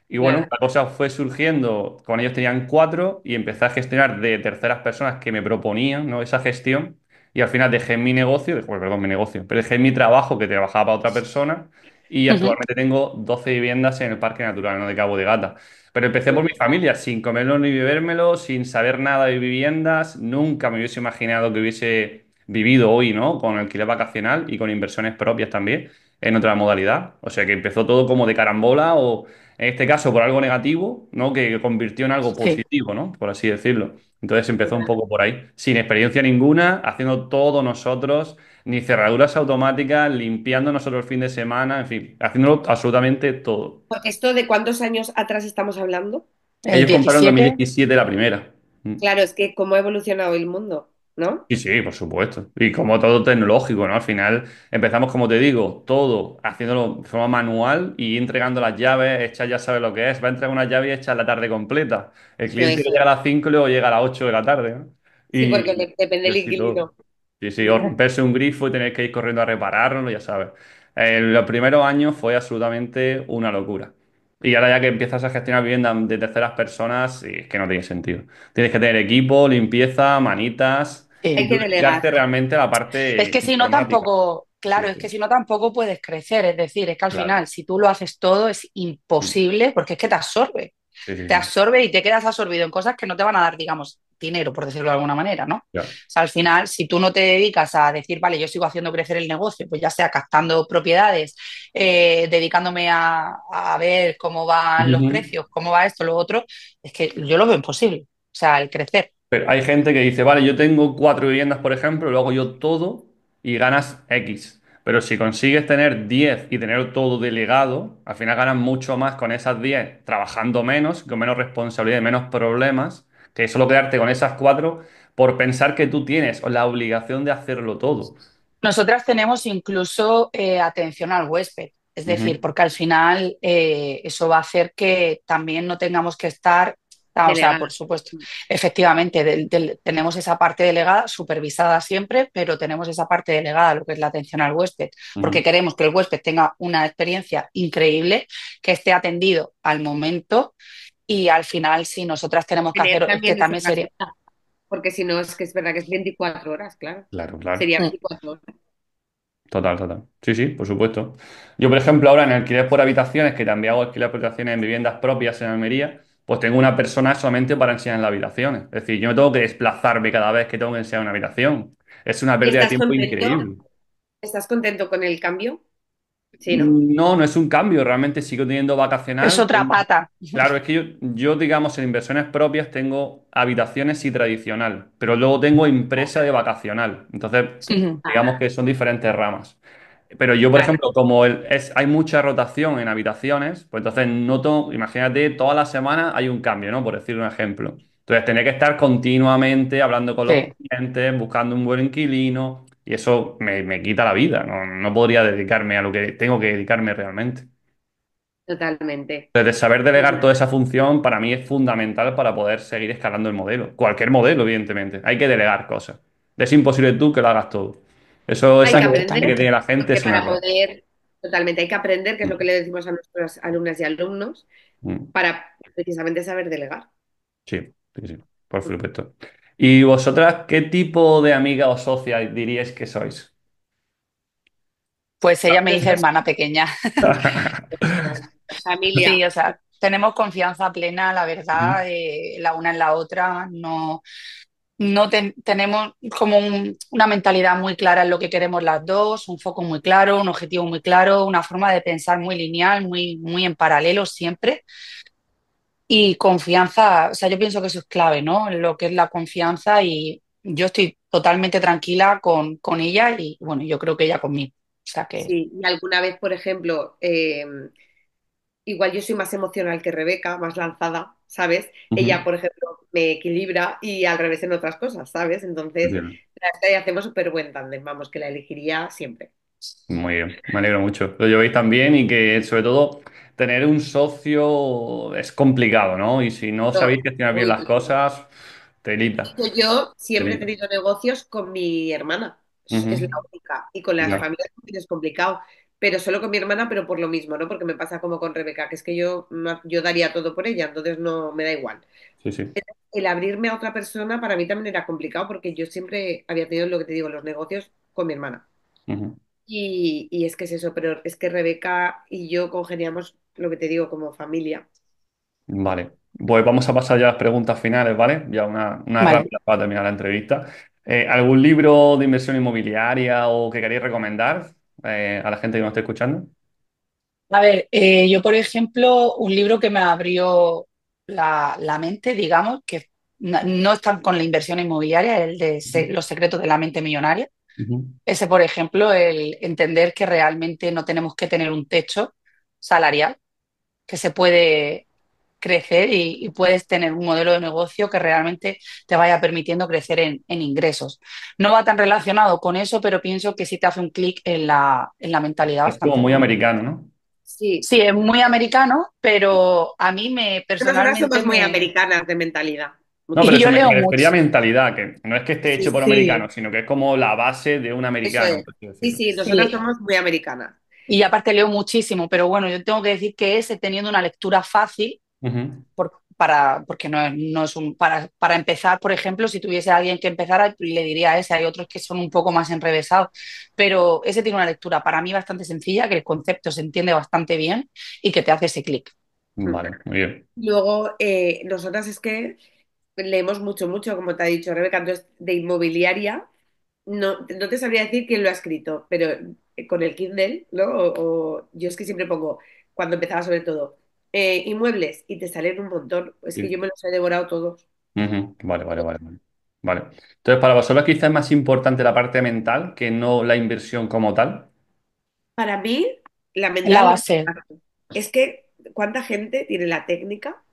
Y bueno, claro. la cosa fue surgiendo, con ellos tenían cuatro y empecé a gestionar de terceras personas que me proponían, ¿no? esa gestión. Y al final dejé mi negocio, bueno, perdón, mi negocio, pero dejé mi trabajo que trabajaba para otra persona y Ujú. actualmente tengo 12 viviendas en el Parque Natural, ¿no? de Cabo de Gata. Pero empecé por mi Pues, familia, sin comerlo ni bebérmelo, sin saber nada de viviendas. Nunca me hubiese imaginado que hubiese vivido hoy, ¿no? Con alquiler vacacional y con inversiones propias también en otra modalidad. O sea que empezó todo como de carambola o, en este caso, por algo negativo, ¿no? Que convirtió en algo Sí. positivo, ¿no? Por así decirlo. Entonces empezó un poco por ahí, sin experiencia ninguna, haciendo todo nosotros ni cerraduras automáticas, limpiando nosotros el fin de semana, en fin, haciéndolo absolutamente todo. porque esto de cuántos años atrás estamos hablando. El Ellos compraron en 17. 2017 la primera. Mm. Claro, es que cómo ha evolucionado el mundo, ¿no? Sí, sí, por supuesto. Y como todo tecnológico, ¿no? Al final empezamos, como te digo, todo haciéndolo de forma manual y entregando las llaves, echar ya sabe lo que es, va a entregar una llave y echar la tarde completa. El cliente Eso llega a es. las 5 y luego llega a las 8 de la tarde, ¿no? Sí, Y, porque depende y del así todo. inquilino. Sí, sí, o romperse un grifo y tener que ir corriendo a repararlo, ya sabes. Los primeros años fue absolutamente una locura. Y ahora ya que empiezas a gestionar viviendas de terceras personas, sí, es que no tiene sentido. Tienes que tener equipo, limpieza, manitas y Hay tú que delegar. dedicarte realmente a la Es parte que si no informática. tampoco, Sí, claro, es sí, que si no tampoco puedes crecer. Es decir, es que al claro. final, si tú lo haces todo, es Mm. imposible porque es que te absorbe. Sí, sí, Te sí. absorbe y te quedas absorbido en cosas que no te van a dar, digamos, dinero, por decirlo de alguna manera, ¿no? O Ya. sea, al final, si tú no te dedicas a decir, vale, yo sigo haciendo crecer el negocio, pues ya sea captando propiedades, dedicándome a ver cómo van los Ujú. precios, cómo va esto, lo otro, es que yo lo veo imposible. O sea, el crecer. Pero hay gente que dice, vale, yo tengo cuatro viviendas, por ejemplo, lo hago yo todo y ganas X. Pero si consigues tener 10 y tener todo delegado, al final ganas mucho más con esas 10 trabajando menos, con menos responsabilidad y menos problemas, que solo quedarte con esas cuatro por pensar que tú tienes la obligación de hacerlo todo. Nosotras tenemos incluso atención al huésped, es decir, Ujú, porque al final eso va a hacer que también no tengamos que estar, o sea, por Delegar. supuesto, efectivamente, tenemos esa parte delegada, supervisada siempre, pero tenemos esa parte delegada, lo que es la atención al huésped, porque ujú. queremos que el huésped tenga una experiencia increíble, que esté atendido al momento y al final, si nosotras tenemos que Tener hacer, es que también esa también sería... capacidad, porque si no es que es verdad que es 24 horas, claro. Claro, claro. Sería Mm. 24 horas. Total, total. Sí, sí, por supuesto. Yo, por ejemplo, ahora en alquiler por habitaciones, que también hago alquiler por habitaciones en viviendas propias en Almería, pues tengo una persona solamente para enseñar las habitaciones. Es decir, yo no tengo que desplazarme cada vez que tengo que enseñar una habitación. Es una ¿Y pérdida de tiempo increíble. estás contento con el cambio? Sí, ¿no? No, no es un cambio, realmente sigo teniendo Es vacacional. otra pata. Claro, es que yo, digamos, en inversiones propias tengo habitaciones y tradicional, pero luego tengo empresa de vacacional. Entonces, Ujú. digamos que son diferentes ramas. Pero yo, por Claro, ejemplo, como hay mucha rotación en habitaciones, pues entonces noto, imagínate, toda la semana hay un cambio, ¿no? Por decir un ejemplo. Entonces, tenía que estar continuamente hablando con los Sí. clientes, buscando un buen inquilino, y eso me quita la vida. No, no podría dedicarme a lo que tengo que dedicarme realmente. totalmente. Entonces, saber delegar toda esa función para mí es fundamental para poder seguir escalando el modelo. Cualquier modelo, evidentemente. Hay que delegar cosas. Es imposible tú que lo hagas todo. Eso, Hay esa que creencia que Totalmente. tiene la gente porque es un para error. poder, totalmente, hay que aprender, que es lo que Mm, le decimos a nuestras alumnas y alumnos, mm. para precisamente saber delegar. Sí, sí, sí, por supuesto. ¿Y vosotras qué tipo de amiga o socia diríais que sois? Pues ella me dice Nosotros, hermana pequeña. familia, Sí, o sea, tenemos confianza plena, la Ujú, verdad, la una en la otra. No, tenemos como una mentalidad muy clara en lo que queremos las dos, un foco muy claro, un objetivo muy claro, una forma de pensar muy lineal, muy, muy en paralelo siempre. Y confianza, o sea, yo pienso que eso es clave, ¿no? Lo que es la confianza y yo estoy totalmente tranquila con ella y bueno, yo creo que ella conmigo. O sea que... sí. Y alguna vez, por ejemplo, igual yo soy más emocional que Rebeca, más lanzada, ¿sabes? Ella, ujú. por ejemplo, me equilibra y al revés en otras cosas, ¿sabes? Entonces, Entiendo. la verdad es que hacemos súper buen tándem, vamos, que la elegiría siempre. Muy bien, me alegro mucho. Lo llevéis tan bien y que sobre todo tener un socio es complicado, ¿no? Y si no No, sabéis gestionar bien muy las difícil. cosas, telita, De hecho, yo siempre he telita. tenido negocios con mi hermana, es la Ujú. única, y con las Ya, familias también es complicado, pero solo con mi hermana, pero por lo mismo, ¿no? Porque me pasa como con Rebeca, que es que yo, yo daría todo por ella, entonces no me da igual. sí, sí. El abrirme a otra persona para mí también era complicado porque yo siempre había tenido lo que te digo, los negocios con mi hermana. Ujú. Y es que es eso, pero es que Rebeca y yo congeniamos lo que te digo como familia. Vale, pues vamos a pasar ya a las preguntas finales, ¿vale? Ya una Vale. rápida para terminar la entrevista. ¿Algún libro de inversión inmobiliaria o que queréis recomendar a la gente que nos esté escuchando? A ver, yo por ejemplo, un libro que me abrió la mente, digamos, que no es tan con la inversión inmobiliaria, el de Ujú. Los secretos de la mente millonaria. Ujú. Ese, por ejemplo, el entender que realmente no tenemos que tener un techo salarial, que se puede crecer y puedes tener un modelo de negocio que realmente te vaya permitiendo crecer en ingresos. No va tan relacionado con eso, pero pienso que sí te hace un clic en la mentalidad Es como bastante muy bueno. americano, ¿no? Sí, Sí, es muy americano, pero a mí me nosotras personalmente somos muy me... americanas de mentalidad, No, pero Y muchísimo. yo leo me refería a mucho. mentalidad, que no es que esté hecho Sí, por Sí, americanos, sino que es como la base de un eso americano, es. por así Sí, decirlo. sí, nosotras sí. somos muy americanas. Y aparte leo muchísimo, pero bueno, yo tengo que decir que ese teniendo una lectura fácil, Ujú. porque no es un... Para empezar, por ejemplo, si tuviese alguien que empezara, le diría a ese, hay otros que son un poco más enrevesados, pero ese tiene una lectura para mí bastante sencilla, que el concepto se entiende bastante bien y que te hace ese clic. Vale, muy bien. Luego, nosotras es que leemos mucho, mucho, como te ha dicho Rebeca, entonces de inmobiliaria, no te sabría decir quién lo ha escrito, pero con el Kindle, ¿no? Yo es que siempre pongo, cuando empezaba sobre todo, inmuebles y te salen un montón, es que yo Sí. me los he devorado todos. Ujú. Vale, vale, vale, vale. Vale. Entonces, para vosotros quizás es más importante la parte mental que no la inversión como tal. Para mí, la Es la mental base. es que cuánta gente tiene la técnica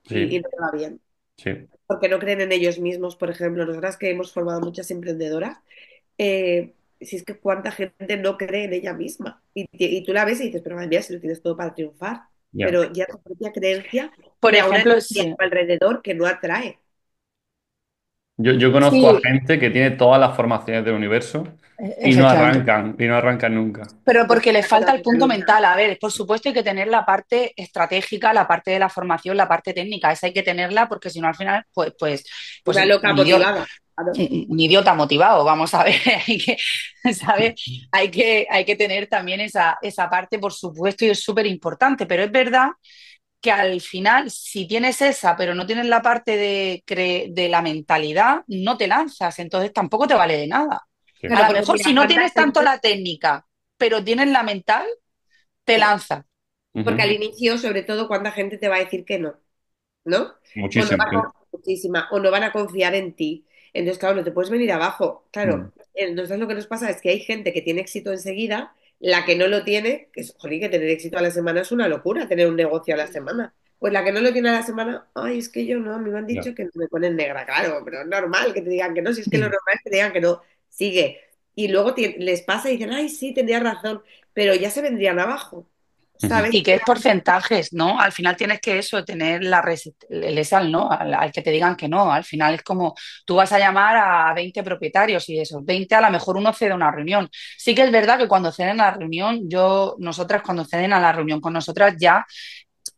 y Sí, no le va bien, sí. porque no creen en ellos mismos, por ejemplo, nosotras que hemos formado muchas emprendedoras, si es que cuánta gente no cree en ella misma. Y tú la ves y dices, pero madre mía, si lo tienes todo para triunfar. Ya. Pero ya tu propia creencia Por crea una ejemplo, energía sí, a tu alrededor que no atrae. Yo conozco a sí, gente que tiene todas las formaciones del universo efectivamente. y no arrancan nunca. Pero Yo porque estoy le de acuerdo falta con el mis punto alumnas. mental. A ver, por supuesto hay que tener la parte estratégica, la parte de la formación, la parte técnica. Esa hay que tenerla porque si no al final, pues Una loca motivada. Claro. un idiota motivado, vamos a ver. Hay que, ¿sabes? Hay que tener también esa parte, por supuesto, y es súper importante. Pero es verdad que al final, si tienes esa, pero no tienes la parte de la mentalidad, no te lanzas, entonces tampoco te vale de nada. Sí. A Claro, lo porque mejor mira, si no cuánta tienes tanto gente, la técnica, pero tienes la mental, te lanza. Porque al Ujú. inicio, sobre todo, ¿cuánta gente te va a decir que no? ¿No? O no Muchísimo, van sí. muchísima, o no van a confiar en ti. Entonces, claro, no te puedes venir abajo. Mm. Claro, entonces lo que nos pasa es que hay gente que tiene éxito enseguida, la que no lo tiene, que es, jolín, que tener éxito a la semana es una locura, tener un negocio a la semana. Pues la que no lo tiene a la semana, ay, es que yo no, a mí me han Ya. dicho que no me ponen negra, claro, pero es normal que te digan que no, si es que lo normal es que te digan que no, sigue. Y luego les pasa y dicen, ay, sí, tendría razón, pero ya se vendrían abajo, Ujú. ¿sabes? Y que es porcentajes, ¿no? Al final tienes que eso, tener el ESAL, ¿no? Al que te digan que no. Al final es como tú vas a llamar a 20 propietarios y de esos 20 a lo mejor uno cede una reunión. Sí que es verdad que cuando ceden a la reunión, nosotras cuando ceden a la reunión con nosotras ya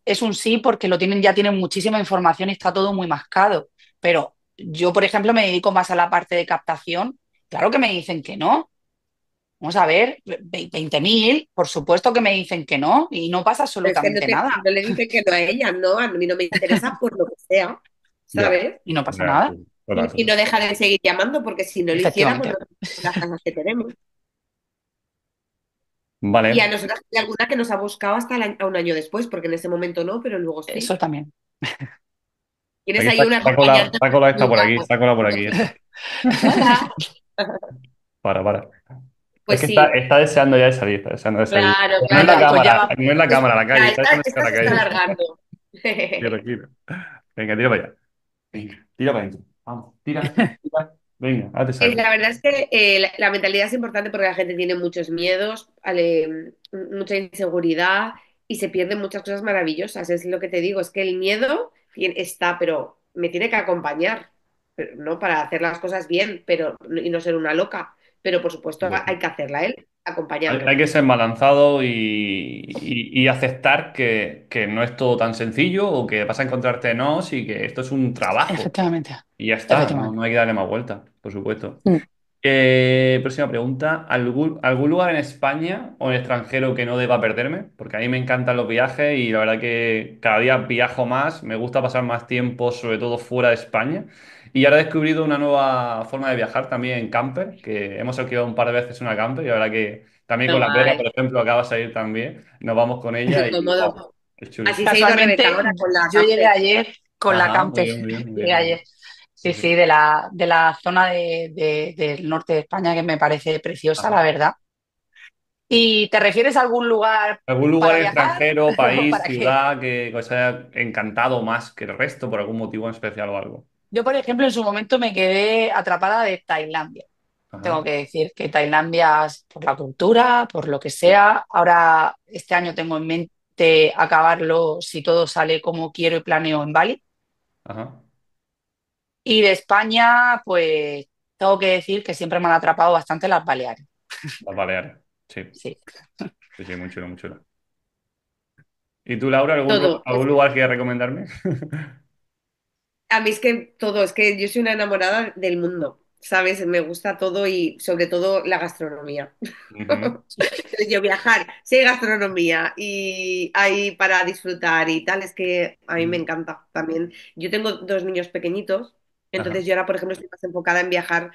es un sí porque ya tienen muchísima información y está todo muy mascado. Pero yo, por ejemplo, me dedico más a la parte de captación. Claro que me dicen que no. Vamos a ver, 20.000, por supuesto que me dicen que no y no pasa Pero es que no, absolutamente nada no le dicen que no a ella, no, a mí no me interesa por lo que sea, Ya. ¿sabes? y no pasa Ya, nada, sí. Total, Y total. no deja de seguir llamando, porque si no lo hiciera, pues no efectivamente. tendríamos las casas que tenemos. Y a Vale. nosotros hay alguna que nos ha buscado hasta a un año después, porque en ese momento no, pero luego Eso sí. también. Tienes Aquí ahí está, una acompañante Está por nunca. aquí, está por aquí. Hola. Para. Es Pues que sí, está deseando ya de salir, está deseando de salir. claro, No es la Venga, claro. pues ya cámara, va. no es la cámara, la calle, Ya, está esta, deseando esta a la se está calle. alargando. Tranquilo. Venga, tira para allá. Venga, tira para adentro. Vamos, tira, tira. Venga, ahora te saco. La verdad es que la mentalidad es importante porque la gente tiene muchos miedos, mucha inseguridad y se pierden muchas cosas maravillosas. Es lo que te digo, es que el miedo está, pero me tiene que acompañar, ¿no? Para hacer las cosas bien, pero y no ser una loca. Pero por supuesto hay que hacerla él, Hay acompañando. que ser balanzado y aceptar que no es todo tan sencillo o que vas a encontrarte no, y que esto es un trabajo. Efectivamente, Y ya está, no, efectivamente. no hay que darle más vuelta, por supuesto. Mm. Próxima pregunta. ¿Algún lugar en España o en el extranjero que no deba perderme? Porque a mí me encantan los viajes y la verdad que cada día viajo más, me gusta pasar más tiempo, sobre todo fuera de España. Y ahora he descubierto una nueva forma de viajar también en camper, que hemos alquilado un par de veces una camper y la verdad que también Qué con la Vera, por guay, ejemplo, acaba de salir también. Nos vamos con ella qué y wow, cómodo. es Así chulísimo. se ha ido Rebeca Casualmente, ahora con la yo llegué camper. ayer con la Ajá, muy camper. bien, muy bien, muy Llegué bien, muy ayer. bien. Sí, Sí, sí. sí, de la zona del norte de España que me parece preciosa, la Ajá. verdad. ¿Y te refieres a algún lugar ¿Algún lugar para viajar extranjero, o país, para qué? ciudad que os haya encantado más que el resto por algún motivo en especial o algo? Yo, por ejemplo, en su momento me quedé atrapada de Tailandia. Tengo Ajá. que decir que Tailandia, por la cultura, por lo que Sí. sea, ahora este año tengo en mente acabarlo si todo sale como quiero y planeo en Bali. Ajá. Y de España, pues tengo que decir que siempre me han atrapado bastante las Baleares. Las Baleares. Sí, Sí. sí, sí, muy chulo, muy chulo. ¿Y tú, Laura, Todo. algún lugar que quieras recomendarme? A mí es que todo, es que yo soy una enamorada del mundo, ¿sabes? Me gusta todo y sobre todo la gastronomía. Ujú, Yo viajar, si hay gastronomía y hay para disfrutar y tal, es que a mí me ujú. encanta también. Yo tengo dos niños pequeñitos, Ajá, entonces yo ahora, por ejemplo, estoy más enfocada en viajar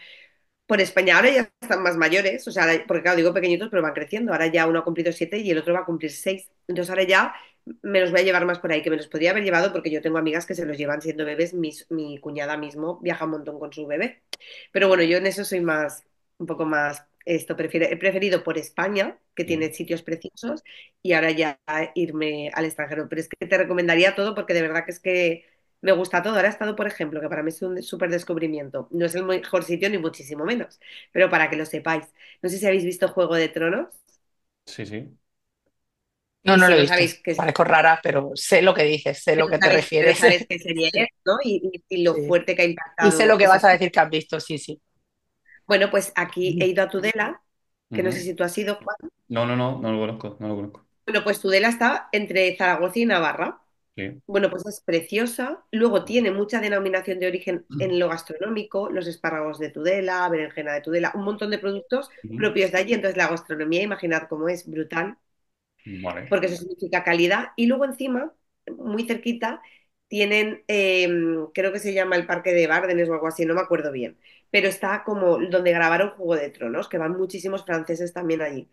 por España. Ahora ya están más mayores, o sea, porque claro, digo pequeñitos, pero van creciendo. Ahora ya uno ha cumplido 7 y el otro va a cumplir 6. Entonces ahora ya me los voy a llevar más por ahí, que me los podría haber llevado porque yo tengo amigas que se los llevan siendo bebés. Mi cuñada mismo viaja un montón con su bebé. Pero bueno, yo en eso soy más, un poco más, he preferido por España, que bien. tiene sitios preciosos, y ahora ya irme al extranjero. Pero es que te recomendaría todo porque de verdad que es que me gusta todo. Ahora he estado, por ejemplo, que para mí es un súper descubrimiento. No es el mejor sitio ni muchísimo menos, pero para que lo sepáis. No sé si habéis visto Juego de Tronos Sí, sí. No, y no si lo he no visto. sabéis qué es, Parezco rara, pero sé lo que dices, sé lo que te pero refieres. sabéis qué serie es, ¿no? Y lo Sí. fuerte que ha Y sé lo impactado que esa vas a serie. decir que has visto, sí, sí. Bueno, pues aquí he ido a Tudela, que no sé Ujú. si tú has ido, Juan. No, no, no, no lo conozco, no lo conozco. Bueno, pues Tudela está entre Zaragoza y Navarra. Sí. Bueno, pues es preciosa. Luego tiene mucha denominación de origen en lo gastronómico, los espárragos de Tudela, berenjena de Tudela, un montón de productos Ujú. propios de allí. Entonces la gastronomía, imaginad cómo es brutal, Vale. porque eso significa calidad. Y luego encima, muy cerquita, tienen, creo que se llama el Parque de Bárdenes o algo así, no me acuerdo bien, pero está como donde grabaron Juego de Tronos, que van muchísimos franceses también allí.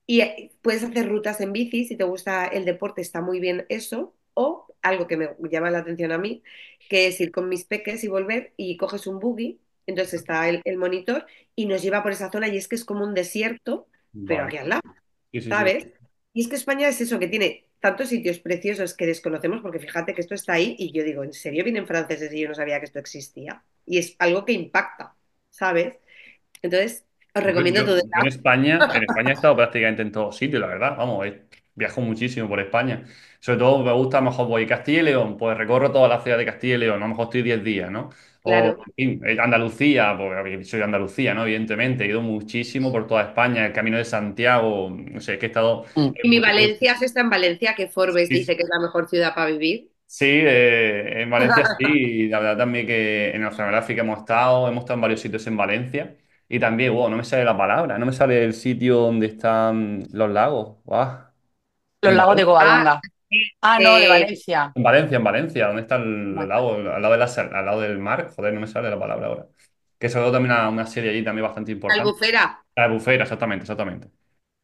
Y puedes hacer rutas en bici, si te gusta el deporte, está muy bien eso. O algo que me llama la atención a mí, que es ir con mis peques y volver y coges un buggy, entonces está el monitor y nos lleva por esa zona y es que es como un desierto, pero Vale. aquí al lado, Sí, sí, sí. ¿sabes? Y es que España es eso, que tiene tantos sitios preciosos que desconocemos, porque fíjate que esto está ahí y yo digo, ¿en serio vienen franceses y yo no sabía que esto existía? Y es algo que impacta, ¿sabes? Entonces, os Yo, recomiendo yo- todo. yo en España he estado prácticamente en todos sitios, la verdad. Vamos, viajo muchísimo por España. Sobre todo me gusta, a lo mejor voy a Castilla y León, pues recorro toda la ciudad de Castilla y León, a lo mejor estoy 10 días, ¿no? O Claro. en fin, Andalucía, porque soy de Andalucía, ¿no? Evidentemente, he ido muchísimo por toda España, el Camino de Santiago, no sé, es que he estado Mm. Y en mi muchísimos. Valencia, se está en Valencia, que Forbes Sí, dice que es la mejor ciudad para vivir. sí, en Valencia sí, y la verdad también que en Oceanográfica hemos estado en varios sitios en Valencia, y también, wow, no me sale la palabra, no me sale el sitio donde están los lagos, wow. Los En lagos de Valencia, Ah, Covadonga. Ah, no, de eh, Valencia. en Valencia, ¿dónde está el Vale. lago? Al lado al lado del mar, joder, no me sale la palabra ahora. Que se ha dado también una serie allí también bastante importante. Albufera. La de Bufera, exactamente, exactamente.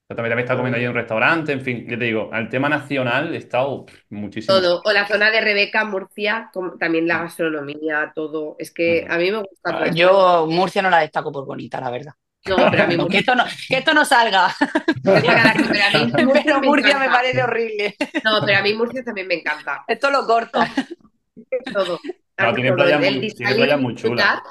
Exactamente, también está comiendo allí en un Mm. restaurante, en fin, yo te digo, al tema nacional he estado muchísimo. Todo. O la zona de Rebeca, Murcia, también la gastronomía, todo. Es que a mí me gusta toda España. Yo Murcia no la destaco por bonita, la verdad. No, pero a mí No, Murcia, que esto no salga. no sacará aquí, pero a mí Murcia Pero me Murcia me encanta. parece horrible. No, pero a mí Murcia también me encanta. Esto lo corta. Todo, todo. A No, mí todo. El tiene salir playas y muy chulas. disfrutar.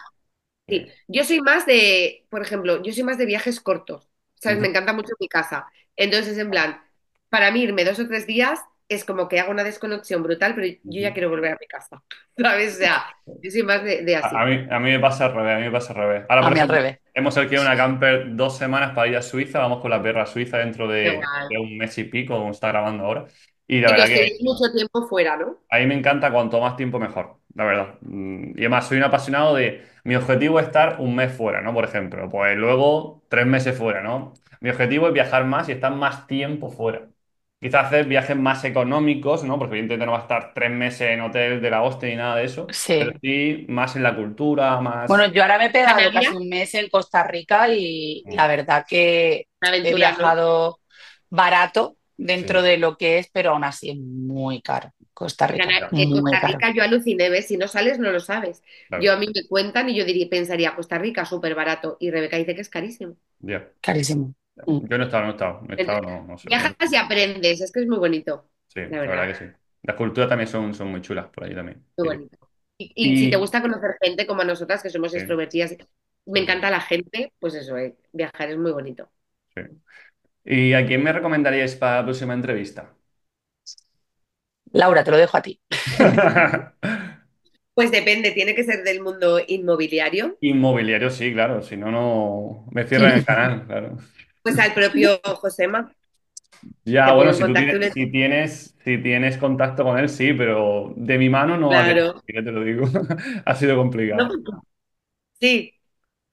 Sí. Sí, yo soy más de, por ejemplo, yo soy más de viajes cortos, ¿sabes? Me Ujú. encanta mucho mi casa. Entonces, en plan, para mí irme 2 o 3 días es como que hago una desconexión brutal, pero yo ya Ujú. quiero volver a mi casa, ¿sabes? O sea, yo soy más de A así. mí, a mí me pasa al revés, a mí me pasa al revés. Ahora, A por mí al ejemplo, revés. hemos alquilado una camper 2 semanas para ir a Suiza, vamos con la perra a Suiza dentro Igual. de un mes y pico, como está grabando ahora. Y la Y que verdad os que quedéis mucho tiempo fuera, ¿no? a mí me encanta cuanto más tiempo mejor, la verdad. Y además soy un apasionado de... Mi objetivo es estar un mes fuera, ¿no? Por ejemplo, pues luego 3 meses fuera, ¿no? Mi objetivo es viajar más y estar más tiempo fuera. Quizás hacer viajes más económicos, ¿no? Porque evidentemente no va a estar 3 meses en hotel de la hostia ni nada de eso, pero Sí. sí más en la cultura, Bueno, más... yo ahora me he pegado Canarias, casi un mes en Costa Rica y la Mm, verdad que una he aventura, ¿no? viajado barato dentro sí, de lo que es, pero aún así es muy caro. Costa Rica, ya, muy Costa caro. Rica yo aluciné, ¿ves? Si no sales, no lo sabes. Yo claro, a mí me cuentan y yo diría, pensaría, Costa Rica, súper barato. Y Rebeca dice que es carísimo. ya. Carísimo. Ya. Mm. Yo no he estado, no he estado, no he estado, Entonces, no sé. viajas y aprendes, es que es muy bonito, Sí, la la verdad verdad, que sí. Las culturas también son muy chulas por allí también. muy Sí, sí. bonito. Y si te Y, gusta conocer gente como a nosotras, que somos sí, extrovertidas, me sí, sí, encanta la gente, pues eso, viajar es muy bonito. sí. ¿Y a quién me recomendaríais para la próxima entrevista? Laura, te lo dejo a ti. Pues depende, tiene que ser del mundo inmobiliario, Inmobiliario, sí, claro, si no, no me cierran el canal, claro. pues al propio Josema, Ya, te bueno, pongo en contacto y le si tienes contacto con él, sí, pero de mi mano no va a tener, claro. así que te lo digo. Ha sido No, complicado. sí,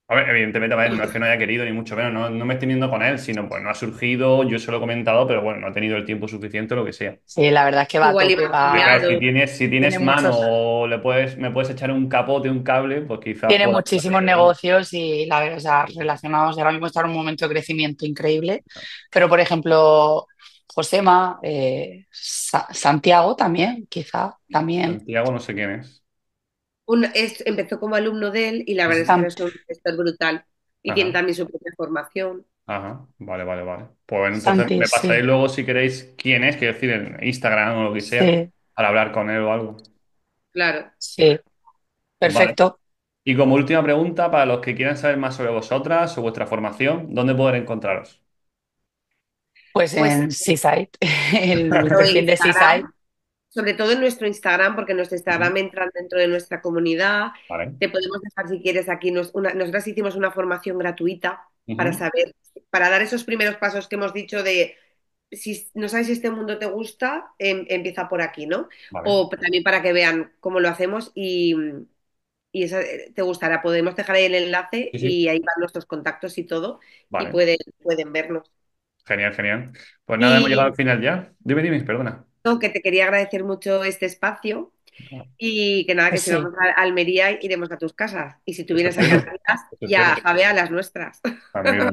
A ver, evidentemente, a ver, no es que no haya querido, ni mucho menos, no, no me estoy viendo con él, sino pues no ha surgido, yo se lo he comentado, pero bueno, no ha tenido el tiempo suficiente, lo que sea. Sí, la verdad es que va a igual tope, Que va, claro, inmobiliario, si tiene tienes mano muchos, o me puedes echar un capote, un cable, pues quizás tiene pueda muchísimos ayudarle. negocios y la verdad, o sea, relacionados, ahora mismo está en un momento de crecimiento increíble. Pero, por ejemplo, Josema, Santiago también, quizá, también. Santiago no sé quién es. empezó como alumno de él y la verdad es que Sam- es un gestor brutal y tiene Ajá, también su propia formación. ajá, vale, vale, vale. Pues bueno, entonces Santi, me pasaréis sí, luego si queréis quién es, quiero decir, en Instagram o lo que sea, sí, para hablar con él o algo. Claro. sí, Vale. perfecto. Y como última pregunta, para los que quieran saber más sobre vosotras o vuestra formación, ¿dónde poder encontraros? Pues Pues en Seaside, el nuestro perfil de Seaside, Instagram, sobre todo en nuestro Instagram, porque nuestro Ujú. Instagram entra dentro de nuestra comunidad. Vale. Te podemos dejar si quieres aquí. Nosotras hicimos una formación gratuita para Ujú. saber, para dar esos primeros pasos que hemos dicho de si no sabes si este mundo te gusta, empieza por aquí, ¿no? Vale. O también para que vean cómo lo hacemos y eso te gustará. Podemos dejar ahí el enlace Sí, sí. y ahí van nuestros contactos y todo y Vale. pueden vernos. Genial, genial. Pues nada, hemos llegado al Y final ya. Dime, dime, perdona. no, que te quería agradecer mucho este espacio Y que nada, que Pues si vamos sí, a Almería iremos a tus casas. Y si tú Eso vienes aquí a espero, Canarias, eso ya espero. Javé a las nuestras. También,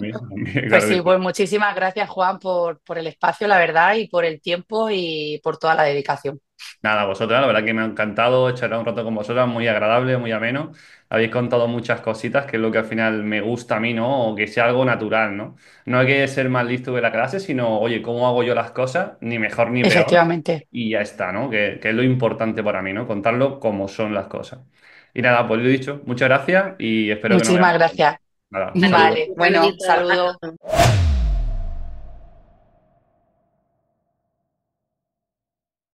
pues claro sí, que sí. pues muchísimas gracias, Juan, por el espacio, la verdad, y por el tiempo y por toda la dedicación. Nada, vosotras, la verdad que me ha encantado echar un rato con vosotras, muy agradable, muy ameno. Habéis contado muchas cositas, que es lo que al final me gusta a mí, ¿no? O que sea algo natural, ¿no? No hay que ser más listo que la clase, sino, oye, ¿cómo hago yo las cosas? Ni mejor ni peor. Efectivamente. Y ya está, ¿no? Que es lo importante para mí, ¿no? Contarlo como son las cosas. Y nada, pues lo dicho, muchas gracias y espero que nos Muchísimas veamos pronto. gracias. Nada, un A ti, saludo. Vale, un bueno, saludito. saludos. Hasta luego.